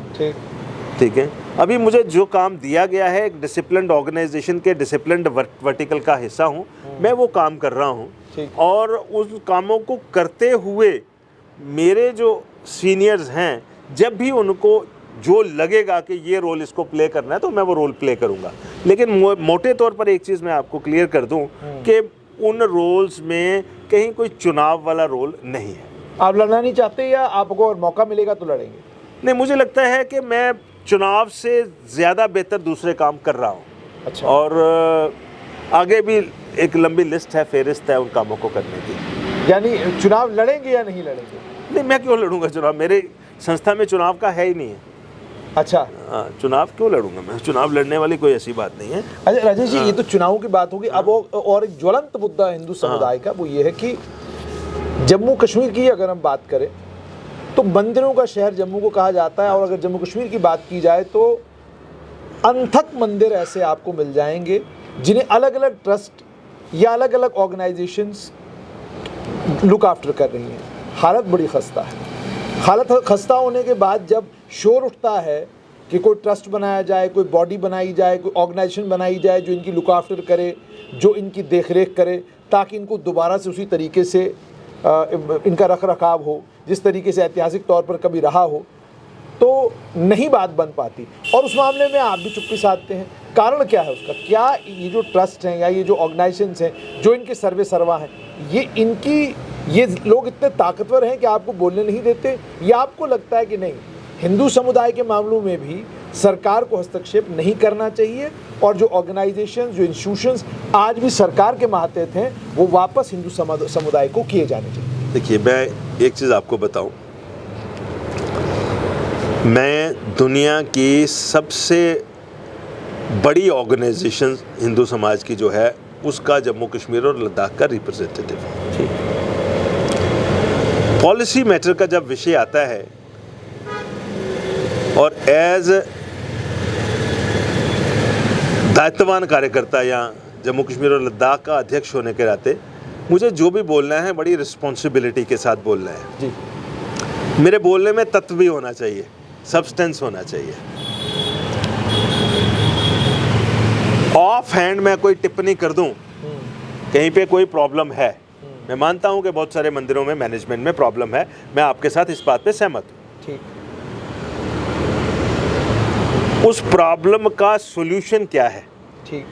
ठीक है, अभी मुझे जो काम दिया गया है, एक डिसिप्लिन्ड ऑर्गेनाइजेशन के डिसिप्लिन्ड वर्टिकल का हिस्सा हूँ, मैं वो काम कर रहा हूँ। और उस कामों को करते हुए मेरे जो सीनियर्स हैं, जब भी उनको जो लगेगा कि ये रोल इसको प्ले करना है तो मैं वो रोल प्ले करूँगा। लेकिन मोटे तौर पर एक चीज़ मैं आपको क्लियर कर दूँ कि उन रोल्स में कहीं कोई चुनाव वाला रोल नहीं है।
आप लड़ना नहीं चाहते या आपको और मौका मिलेगा तो लड़ेंगे?
नहीं, मुझे लगता है कि मैं चुनाव से ज़्यादा बेहतर दूसरे काम कर रहा हूँ।
अच्छा।
और आगे भी एक लंबी लिस्ट है, फेरिस्त है उन कामों को करने की।
यानी चुनाव लड़ेंगे या नहीं लड़ेंगे?
नहीं, मैं क्यों लड़ूंगा चुनाव? मेरे संस्था में चुनाव का है ही नहीं है।
अच्छा।
हाँ, चुनाव क्यों लड़ूंगा मैं? चुनाव लड़ने वाली कोई ऐसी बात नहीं है।
अच्छा राजेश जी, ये तो चुनाव की बात होगी। अब और एक ज्वलंत मुद्दा हिंदू समुदाय का वो ये है कि जम्मू कश्मीर की अगर हम बात करें तो मंदिरों का शहर जम्मू को कहा जाता है। और अगर जम्मू कश्मीर की बात की जाए तो अनथक मंदिर ऐसे आपको मिल जाएंगे जिन्हें अलग अलग ट्रस्ट या अलग अलग ऑर्गेनाइजेशंस लुक आफ्टर कर रही हैं। हालत बड़ी खस्ता है। हालत खस्ता होने के बाद जब शोर उठता है कि कोई ट्रस्ट बनाया जाए, कोई बॉडी बनाई जाए, कोई ऑर्गेनाइजेशन बनाई जाए जो इनकी लुक आफ्टर करे, जो इनकी देखरेख करे, ताकि इनको दोबारा से उसी तरीके से इनका रख रखाव हो जिस तरीके से ऐतिहासिक तौर पर कभी रहा हो, तो नहीं बात बन पाती। और उस मामले में आप भी चुप्पी साधते हैं। कारण क्या है उसका? क्या ये जो ट्रस्ट हैं या ये जो ऑर्गेनाइजेशंस हैं जो इनके सर्वे सर्वा हैं, ये लोग इतने ताकतवर हैं कि आपको बोलने नहीं देते? या आपको लगता है कि नहीं, हिंदू समुदाय के मामलों में भी सरकार को हस्तक्षेप नहीं करना चाहिए और जो ऑर्गेनाइजेशंस, जो इंस्टीट्यूशंस आज भी सरकार के मातहत हैं, वो वापस हिंदू समुदाय को किए जाने चाहिए?
देखिए, मैं एक चीज़ आपको बताऊं, मैं दुनिया की सबसे बड़ी ऑर्गेनाइजेशन हिंदू समाज की जो है उसका जम्मू कश्मीर और लद्दाख का रिप्रेजेंटेटिव हूँ। पॉलिसी मैटर का जब विषय आता है और एज दायित्ववान कार्यकर्ता या जम्मू कश्मीर और लद्दाख का अध्यक्ष होने के नाते मुझे जो भी बोलना है बड़ी रिस्पॉन्सिबिलिटी के साथ बोलना है
जी।
मेरे बोलने में तत्व भी होना चाहिए, सब्सटेंस होना चाहिए। ऑफ हैंड मैं कोई टिप्पणी कर दूं, कहीं पे कोई प्रॉब्लम है, मैं मानता हूं कि बहुत सारे मंदिरों में मैनेजमेंट में प्रॉब्लम है, मैं आपके साथ इस बात पे सहमत हूं।
ठीक।
उस प्रॉब्लम का सॉल्यूशन क्या है?
ठीक।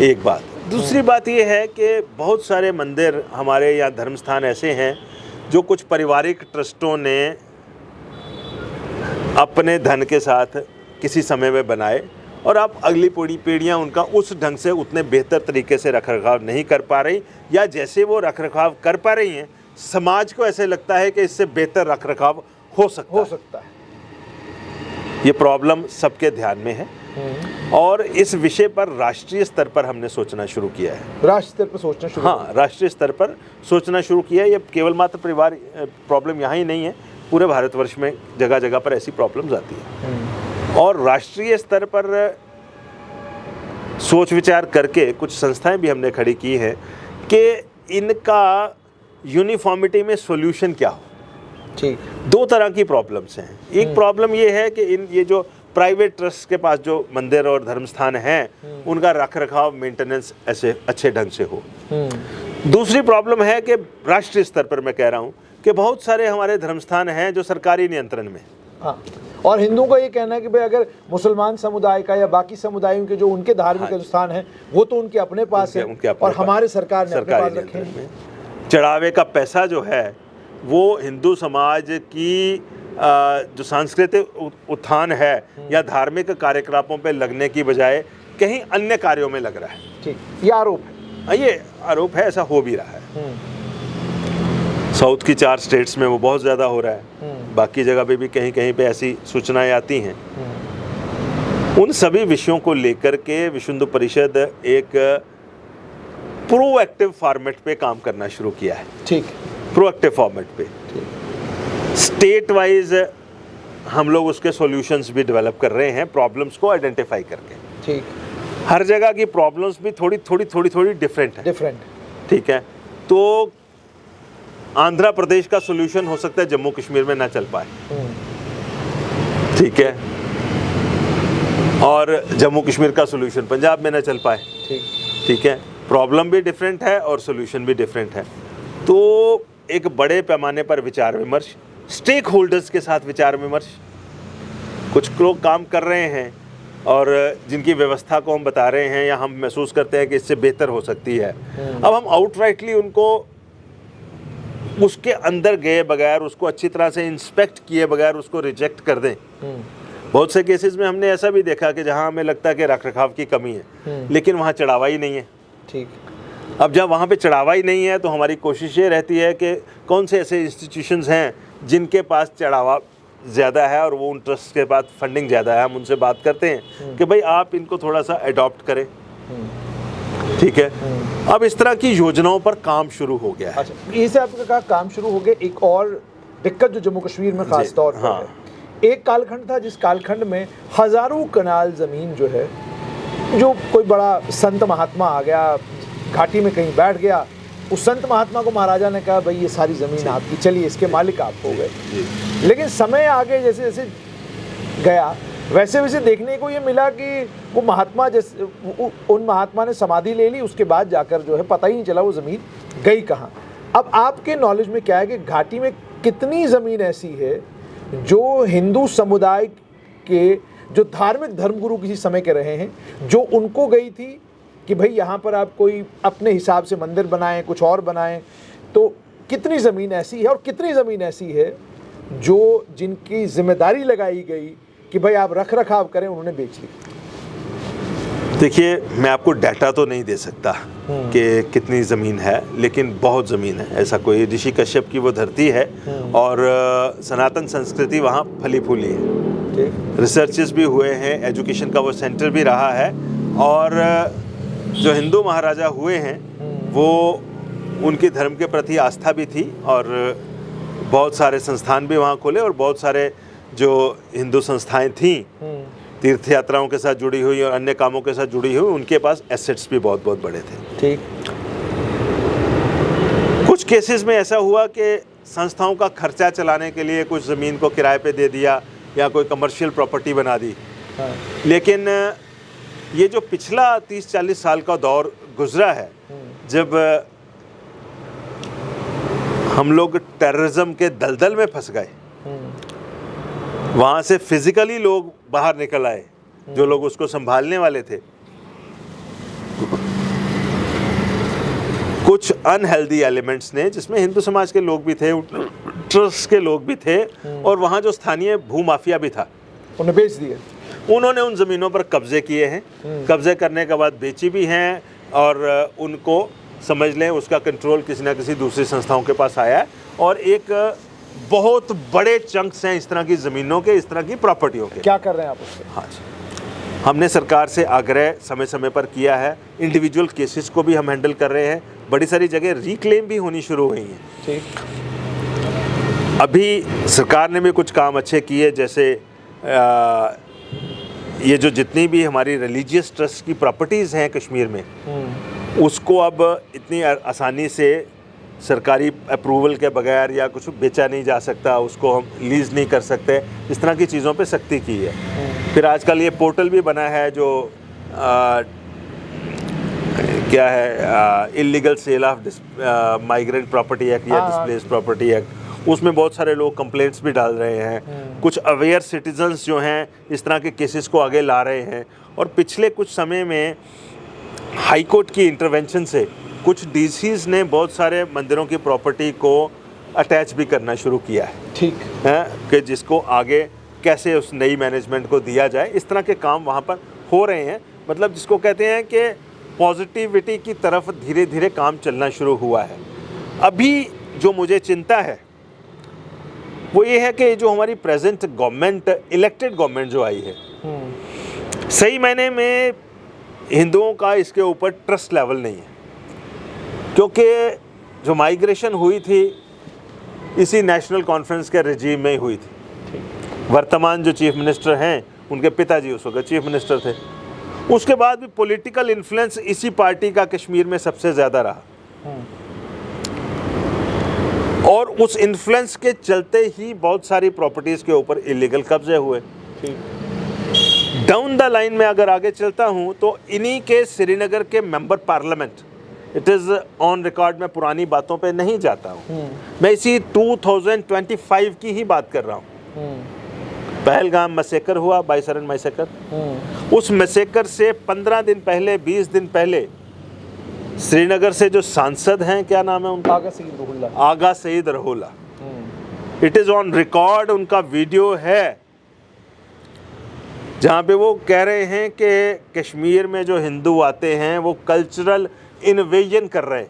एक बात। दूसरी बात यह है कि बहुत सारे मंदिर हमारे यहाँ धर्म स्थान ऐसे हैं जो कुछ पारिवारिक ट्रस्टों ने अपने धन के साथ किसी समय में बनाए और अब अगली पीढ़ियाँ उनका उस ढंग से उतने बेहतर तरीके से रखरखाव नहीं कर पा रही, या जैसे वो रखरखाव कर पा रही हैं समाज को ऐसे लगता है कि इससे बेहतर रखरखाव हो सकता है। ये प्रॉब्लम सबके ध्यान में है और इस विषय पर राष्ट्रीय स्तर पर हमने सोचना शुरू किया है।
राष्ट्रीय स्तर पर सोचना शुरू?
हाँ, राष्ट्रीय स्तर पर सोचना शुरू किया है। ये केवल मात्र परिवार प्रॉब्लम यहाँ ही नहीं है, पूरे भारतवर्ष में जगह जगह पर ऐसी प्रॉब्लम्स आती हैं। और राष्ट्रीय स्तर पर सोच विचार करके कुछ संस्थाएं भी हमने खड़ी की हैं कि इनका यूनिफॉर्मिटी में सॉल्यूशन क्या हो।
ठीक।
दो तरह की प्रॉब्लम्स हैं। एक प्रॉब्लम ये है कि ये जो प्राइवेट ट्रस्ट के पास जो मंदिर और धर्म स्थान हैं उनका रख रखाव मेंटेनेंस ऐसे अच्छे ढंग से हो। दूसरी प्रॉब्लम है कि राष्ट्रीय स्तर पर मैं कह रहा हूँ कि बहुत सारे हमारे धर्मस्थान हैं जो सरकारी नियंत्रण में।
हाँ, और हिंदुओं का ये कहना है कि भाई अगर मुसलमान समुदाय का या बाकी समुदायों के जो उनके धार्मिक स्थान हैं वो तो उनके अपने पास है और हमारे सरकार ने अपने पास रखे हैं।
चढ़ावे का पैसा जो है वो हिंदू समाज की जो सांस्कृतिक उत्थान है या धार्मिक कार्यकलापों पे लगने की बजाय कहीं अन्य कार्यों में लग रहा है।
ठीक, ये आरोप है।
ये आरोप है, ऐसा हो भी रहा है। साउथ की 4 स्टेट्स में वो बहुत ज़्यादा हो रहा है, बाकी जगह पे भी कहीं कहीं पे ऐसी सूचनाएं आती हैं। उन सभी विषयों को लेकर के विश्व हिंदू परिषद एक प्रोएक्टिव फॉर्मेट पे काम करना शुरू किया है।
ठीक,
प्रोएक्टिव फॉर्मेट पे स्टेट वाइज हम लोग उसके सॉल्यूशंस भी डेवलप कर रहे हैं, प्रॉब्लम्स को आइडेंटिफाई करके।
ठीक,
हर जगह की प्रॉब्लम्स भी थोड़ी डिफरेंट है। ठीक है, तो आंध्र प्रदेश का सॉल्यूशन हो सकता है जम्मू कश्मीर में ना चल पाए। ठीक है, और जम्मू कश्मीर का सॉल्यूशन पंजाब में ना चल पाए। ठीक है, प्रॉब्लम भी डिफरेंट है और सॉल्यूशन भी डिफरेंट है। तो एक बड़े पैमाने पर विचार विमर्श, स्टेक होल्डर्स के साथ विचार विमर्श, कुछ लोग काम कर रहे हैं और जिनकी व्यवस्था को हम बता रहे हैं या हम महसूस करते हैं कि इससे बेहतर हो सकती है। अब हम आउटराइटली उनको उसके अंदर गए बगैर, उसको अच्छी तरह से इंस्पेक्ट किए बगैर उसको रिजेक्ट कर दें। बहुत से केसेस में हमने ऐसा भी देखा कि जहां हमें लगता है कि रखरखाव की कमी है लेकिन वहां चढ़ावा ही नहीं है। ठीक, अब जब वहाँ पे चढ़ावा ही नहीं है तो हमारी कोशिश ये रहती है कि कौन से ऐसे इंस्टीट्यूशंस हैं जिनके पास चढ़ावा ज़्यादा है और वो उन ट्रस्ट के पास फंडिंग ज़्यादा है। हम उनसे बात करते हैं कि भाई आप इनको थोड़ा सा अडॉप्ट करें। ठीक है, अब इस तरह की योजनाओं पर काम शुरू हो गया है।
अच्छा, इसे आपने कहा काम शुरू हो गया। एक और दिक्कत जो जम्मू कश्मीर में खास तौर पर है, एक कालखंड था जिस कालखंड में हजारों कनाल ज़मीन जो है, जो कोई बड़ा संत महात्मा आ गया घाटी में कहीं बैठ गया, उस संत महात्मा को महाराजा ने कहा भाई ये सारी ज़मीन आपकी, चलिए इसके मालिक आप हो गए। लेकिन समय आगे जैसे जैसे गया वैसे वैसे देखने को ये मिला कि वो महात्मा जैसे उन महात्मा ने समाधि ले ली, उसके बाद जाकर जो है पता ही नहीं चला वो ज़मीन गई कहाँ। अब आपके नॉलेज में क्या है कि घाटी में कितनी ज़मीन ऐसी है जो हिंदू समुदाय के जो धार्मिक धर्मगुरु किसी समय के रहे हैं, जो उनको गई थी कि भाई यहाँ पर आप कोई अपने हिसाब से मंदिर बनाएं, कुछ और बनाएं, तो कितनी ज़मीन ऐसी है और कितनी ज़मीन ऐसी है जो जिनकी जिम्मेदारी लगाई गई कि भाई आप रख रखाव करें, उन्होंने बेच ली?
देखिए, मैं आपको डाटा तो नहीं दे सकता कि कितनी ज़मीन है, लेकिन बहुत ज़मीन है। ऐसा कोई ऋषि कश्यप की वो धरती है और सनातन संस्कृति वहाँ फली फूली है। रिसर्चेस भी हुए हैं, एजुकेशन का वो सेंटर भी रहा है और जो हिंदू महाराजा हुए हैं वो उनकी धर्म के प्रति आस्था भी थी और बहुत सारे संस्थान भी वहाँ खोले और बहुत सारे जो हिंदू संस्थाएं थीं तीर्थ यात्राओं के साथ जुड़ी हुई और अन्य कामों के साथ जुड़ी हुई, उनके पास एसेट्स भी बहुत बहुत बड़े थे।
ठीक,
कुछ केसेस में ऐसा हुआ कि संस्थाओं का खर्चा चलाने के लिए कुछ ज़मीन को किराए पे दे दिया या कोई कमर्शियल प्रॉपर्टी बना दी। लेकिन ये जो पिछला 30-40 साल का दौर गुजरा है, जब हम लोग टेररिज्म के दलदल में फंस गए, वहाँ से फिजिकली लोग बाहर निकल आए, जो लोग उसको संभालने वाले थे, कुछ अनहेल्दी एलिमेंट्स ने, जिसमें हिंदू समाज के लोग भी थे, ट्रस्ट के लोग भी थे और वहाँ जो स्थानीय भूमाफिया भी था,
उन्हें बेच दिए।
उन्होंने उन ज़मीनों पर कब्जे किए हैं, कब्जे करने के बाद बेची भी हैं और उनको समझ लें उसका कंट्रोल किसी न किसी दूसरी संस्थाओं के पास आया है और एक बहुत बड़े चंक्स हैं इस तरह की ज़मीनों के, इस तरह की प्रॉपर्टियों के।
क्या कर रहे हैं आप उससे?
हाँ जी, हमने सरकार से आग्रह समय समय पर किया है, इंडिविजुअल केसेस को भी हम हैंडल कर रहे हैं, बड़ी सारी जगह रिक्लेम भी होनी शुरू हुई हैं।
ठीक,
अभी सरकार ने भी कुछ काम अच्छे किए, जैसे ये जो जितनी भी हमारी रिलीजियस ट्रस्ट की प्रॉपर्टीज़ हैं कश्मीर में, उसको अब इतनी आसानी से सरकारी अप्रूवल के बगैर या कुछ बेचा नहीं जा सकता, उसको हम लीज नहीं कर सकते, इस तरह की चीज़ों पे सख्ती की है। फिर आजकल ये पोर्टल भी बना है जो क्या है, illegal sale of migrant property act या डिस्प्लेस्ड प्रॉपर्टी एक्ट, उसमें बहुत सारे लोग कंप्लेंट्स भी डाल रहे हैं, कुछ अवेयर सिटीजन्स जो हैं इस तरह के केसेस को आगे ला रहे हैं। और पिछले कुछ समय में हाई कोर्ट की इंटरवेंशन से कुछ डीसीज ने बहुत सारे मंदिरों की प्रॉपर्टी को अटैच भी करना शुरू किया है,
ठीक
है कि जिसको आगे कैसे उस नई मैनेजमेंट को दिया जाए। इस तरह के काम वहाँ पर हो रहे हैं, मतलब जिसको कहते हैं कि पॉजिटिविटी की तरफ धीरे धीरे काम चलना शुरू हुआ है। अभी जो मुझे चिंता है वो ये है कि जो हमारी प्रेजेंट गवर्नमेंट, इलेक्टेड गवर्नमेंट जो आई है, सही मायने में हिंदुओं का इसके ऊपर ट्रस्ट लेवल नहीं है। क्योंकि जो माइग्रेशन हुई थी इसी नेशनल कॉन्फ्रेंस के रिजीम में ही हुई थी। वर्तमान जो चीफ मिनिस्टर हैं उनके पिताजी उस वक्त चीफ मिनिस्टर थे। उसके बाद भी पॉलिटिकल इन्फ्लुएंस इसी पार्टी का कश्मीर में सबसे ज़्यादा रहा, और उस इन्फ्लुएंस के चलते ही बहुत सारी प्रॉपर्टीज़ के ऊपर इलीगल कब्जे हुए। डाउन द लाइन में अगर आगे चलता हूँ तो इन्हीं के श्रीनगर के member parliament, it is on record, मैं पुरानी बातों पे नहीं जाता हूँ, मैं इसी 2025 की ही बात कर रहा हूँ। पहलगाम मैसेकर हुआ, बाइसरन मैसेकर, उस मैसेकर से 15 दिन पहले, 20 दिन पहले श्रीनगर से जो सांसद हैं, क्या नाम है उनका, Agha Saeed Rahola, it is on record, उनका वीडियो है जहाँ पे वो कह रहे हैं कि कश्मीर में जो हिंदू आते हैं वो कल्चरल इन्वेजन कर रहे हैं।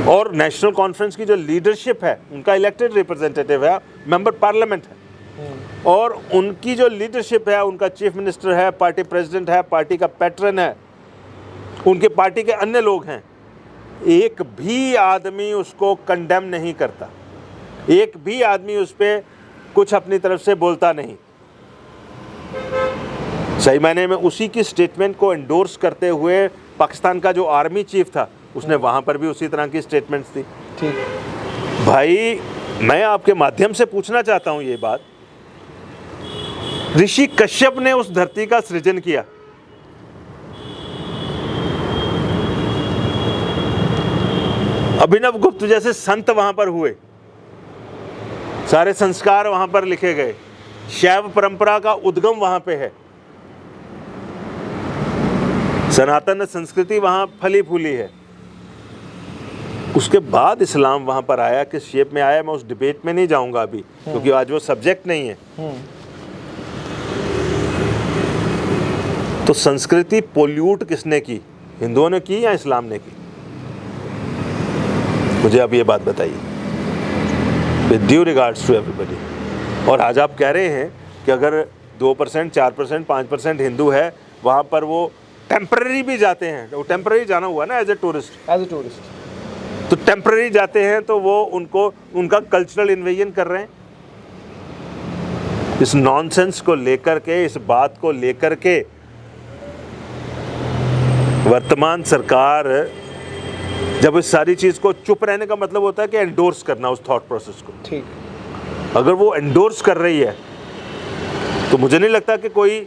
और नेशनल कॉन्फ्रेंस की जो लीडरशिप है, उनका इलेक्टेड रिप्रेजेंटेटिव है, मेंबर पार्लियामेंट है, और उनकी जो लीडरशिप है, उनका चीफ मिनिस्टर है, पार्टी प्रेसिडेंट है, पार्टी का पैटर्न है, उनके पार्टी के अन्य लोग हैं, एक भी आदमी उसको कंडेम नहीं करता, एक भी आदमी उस पर कुछ अपनी तरफ से बोलता नहीं। सही मायने में उसी की स्टेटमेंट को एंडोर्स करते हुए पाकिस्तान का जो आर्मी चीफ था, उसने वहाँ पर भी उसी तरह की स्टेटमेंट्स दी।
ठीक
भाई, मैं आपके माध्यम से पूछना चाहता हूँ ये बात, ऋषि कश्यप ने उस धरती का सृजन किया, अभिनव गुप्त जैसे संत वहाँ पर हुए, सारे संस्कार वहाँ पर लिखे गए, शैव परंपरा का उद्गम वहाँ पे है, सनातन संस्कृति वहाँ फली फूली है। उसके बाद इस्लाम वहाँ पर आया, किस शेप में आया मैं उस डिबेट में नहीं जाऊँगा अभी, क्योंकि आज वो सब्जेक्ट नहीं है। तो संस्कृति पोल्यूट किसने की, हिंदुओं ने की या इस्लाम ने की? मुझे अब ये बात बताइए, with due regards to everybody. और आज आप कह रहे हैं कि अगर 2%, 4%, 5% हिंदू है, वहाँ पर वो टेम्पररी भी जाते हैं, वो टेम्पररी जाना हुआ ना, एज ए टूरिस्ट, तो टेम्पररी जाते हैं तो वो उनको उनका कल्चरल इन्वेजन कर रहे हैं। इस नॉनसेंस को लेकर के, इस बात को लेकर के वर्तमान सरकार, जब इस सारी चीज़ को, चुप रहने का मतलब होता है कि एंडोर्स करना उस थॉट प्रोसेस को।
ठीक,
अगर वो एंडोर्स कर रही है तो मुझे नहीं लगता कि कोई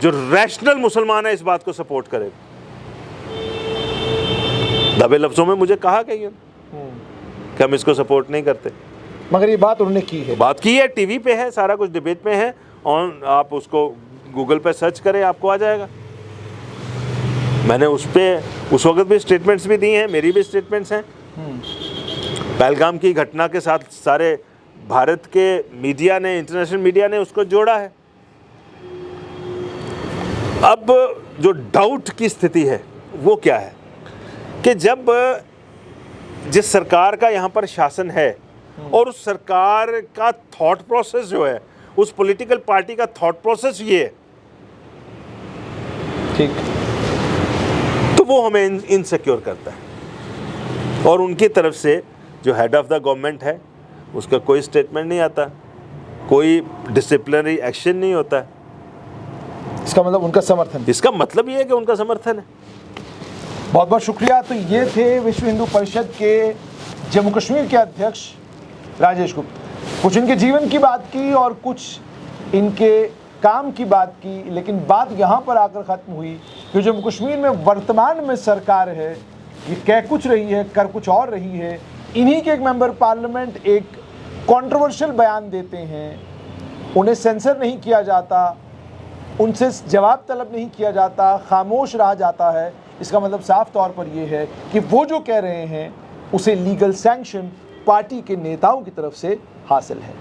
जो रैशनल मुसलमान है इस बात को सपोर्ट करेगा। दबे लफ्जों में मुझे कहा कि हम इसको सपोर्ट नहीं करते,
मगर ये बात उन्होंने की है,
बात की है, टीवी पे है, सारा कुछ डिबेट में है, और आप उसको गूगल पे सर्च करें, आपको आ जाएगा। मैंने उस वक्त भी स्टेटमेंट्स भी दी हैं, मेरी भी स्टेटमेंट्स हैं। पहलगाम की घटना के साथ सारे भारत के मीडिया ने, इंटरनेशनल मीडिया ने उसको जोड़ा है। अब जो डाउट की स्थिति है वो क्या है कि जब जिस सरकार का यहाँ पर शासन है और उस सरकार का थॉट प्रोसेस जो है, उस पॉलिटिकल पार्टी का थॉट प्रोसेस ये है,
ठीक,
तो वो हमें इनसिक्योर करता है। और उनकी तरफ से जो हेड ऑफ द गवर्नमेंट है उसका कोई स्टेटमेंट नहीं आता, कोई डिसिप्लिनरी एक्शन नहीं होता है।
इसका मतलब उनका समर्थन,
इसका मतलब ये है कि उनका समर्थन है।
बहुत बहुत शुक्रिया। तो ये थे विश्व हिंदू परिषद के जम्मू कश्मीर के अध्यक्ष राजेश गुप्ता। कुछ इनके जीवन की बात की और कुछ इनके काम की बात की, लेकिन बात यहाँ पर आकर ख़त्म हुई कि जम्मू कश्मीर में वर्तमान में सरकार है, ये कह कुछ रही है, कर कुछ और रही है। इन्हीं के एक मेंबर पार्लियामेंट एक कंट्रोवर्शियल बयान देते हैं, उन्हें सेंसर नहीं किया जाता, उनसे जवाब तलब नहीं किया जाता, खामोश रहा जाता है, इसका मतलब साफ तौर पर यह है कि वो जो कह रहे हैं उसे लीगल सैंक्शन पार्टी के नेताओं की तरफ से हासिल है।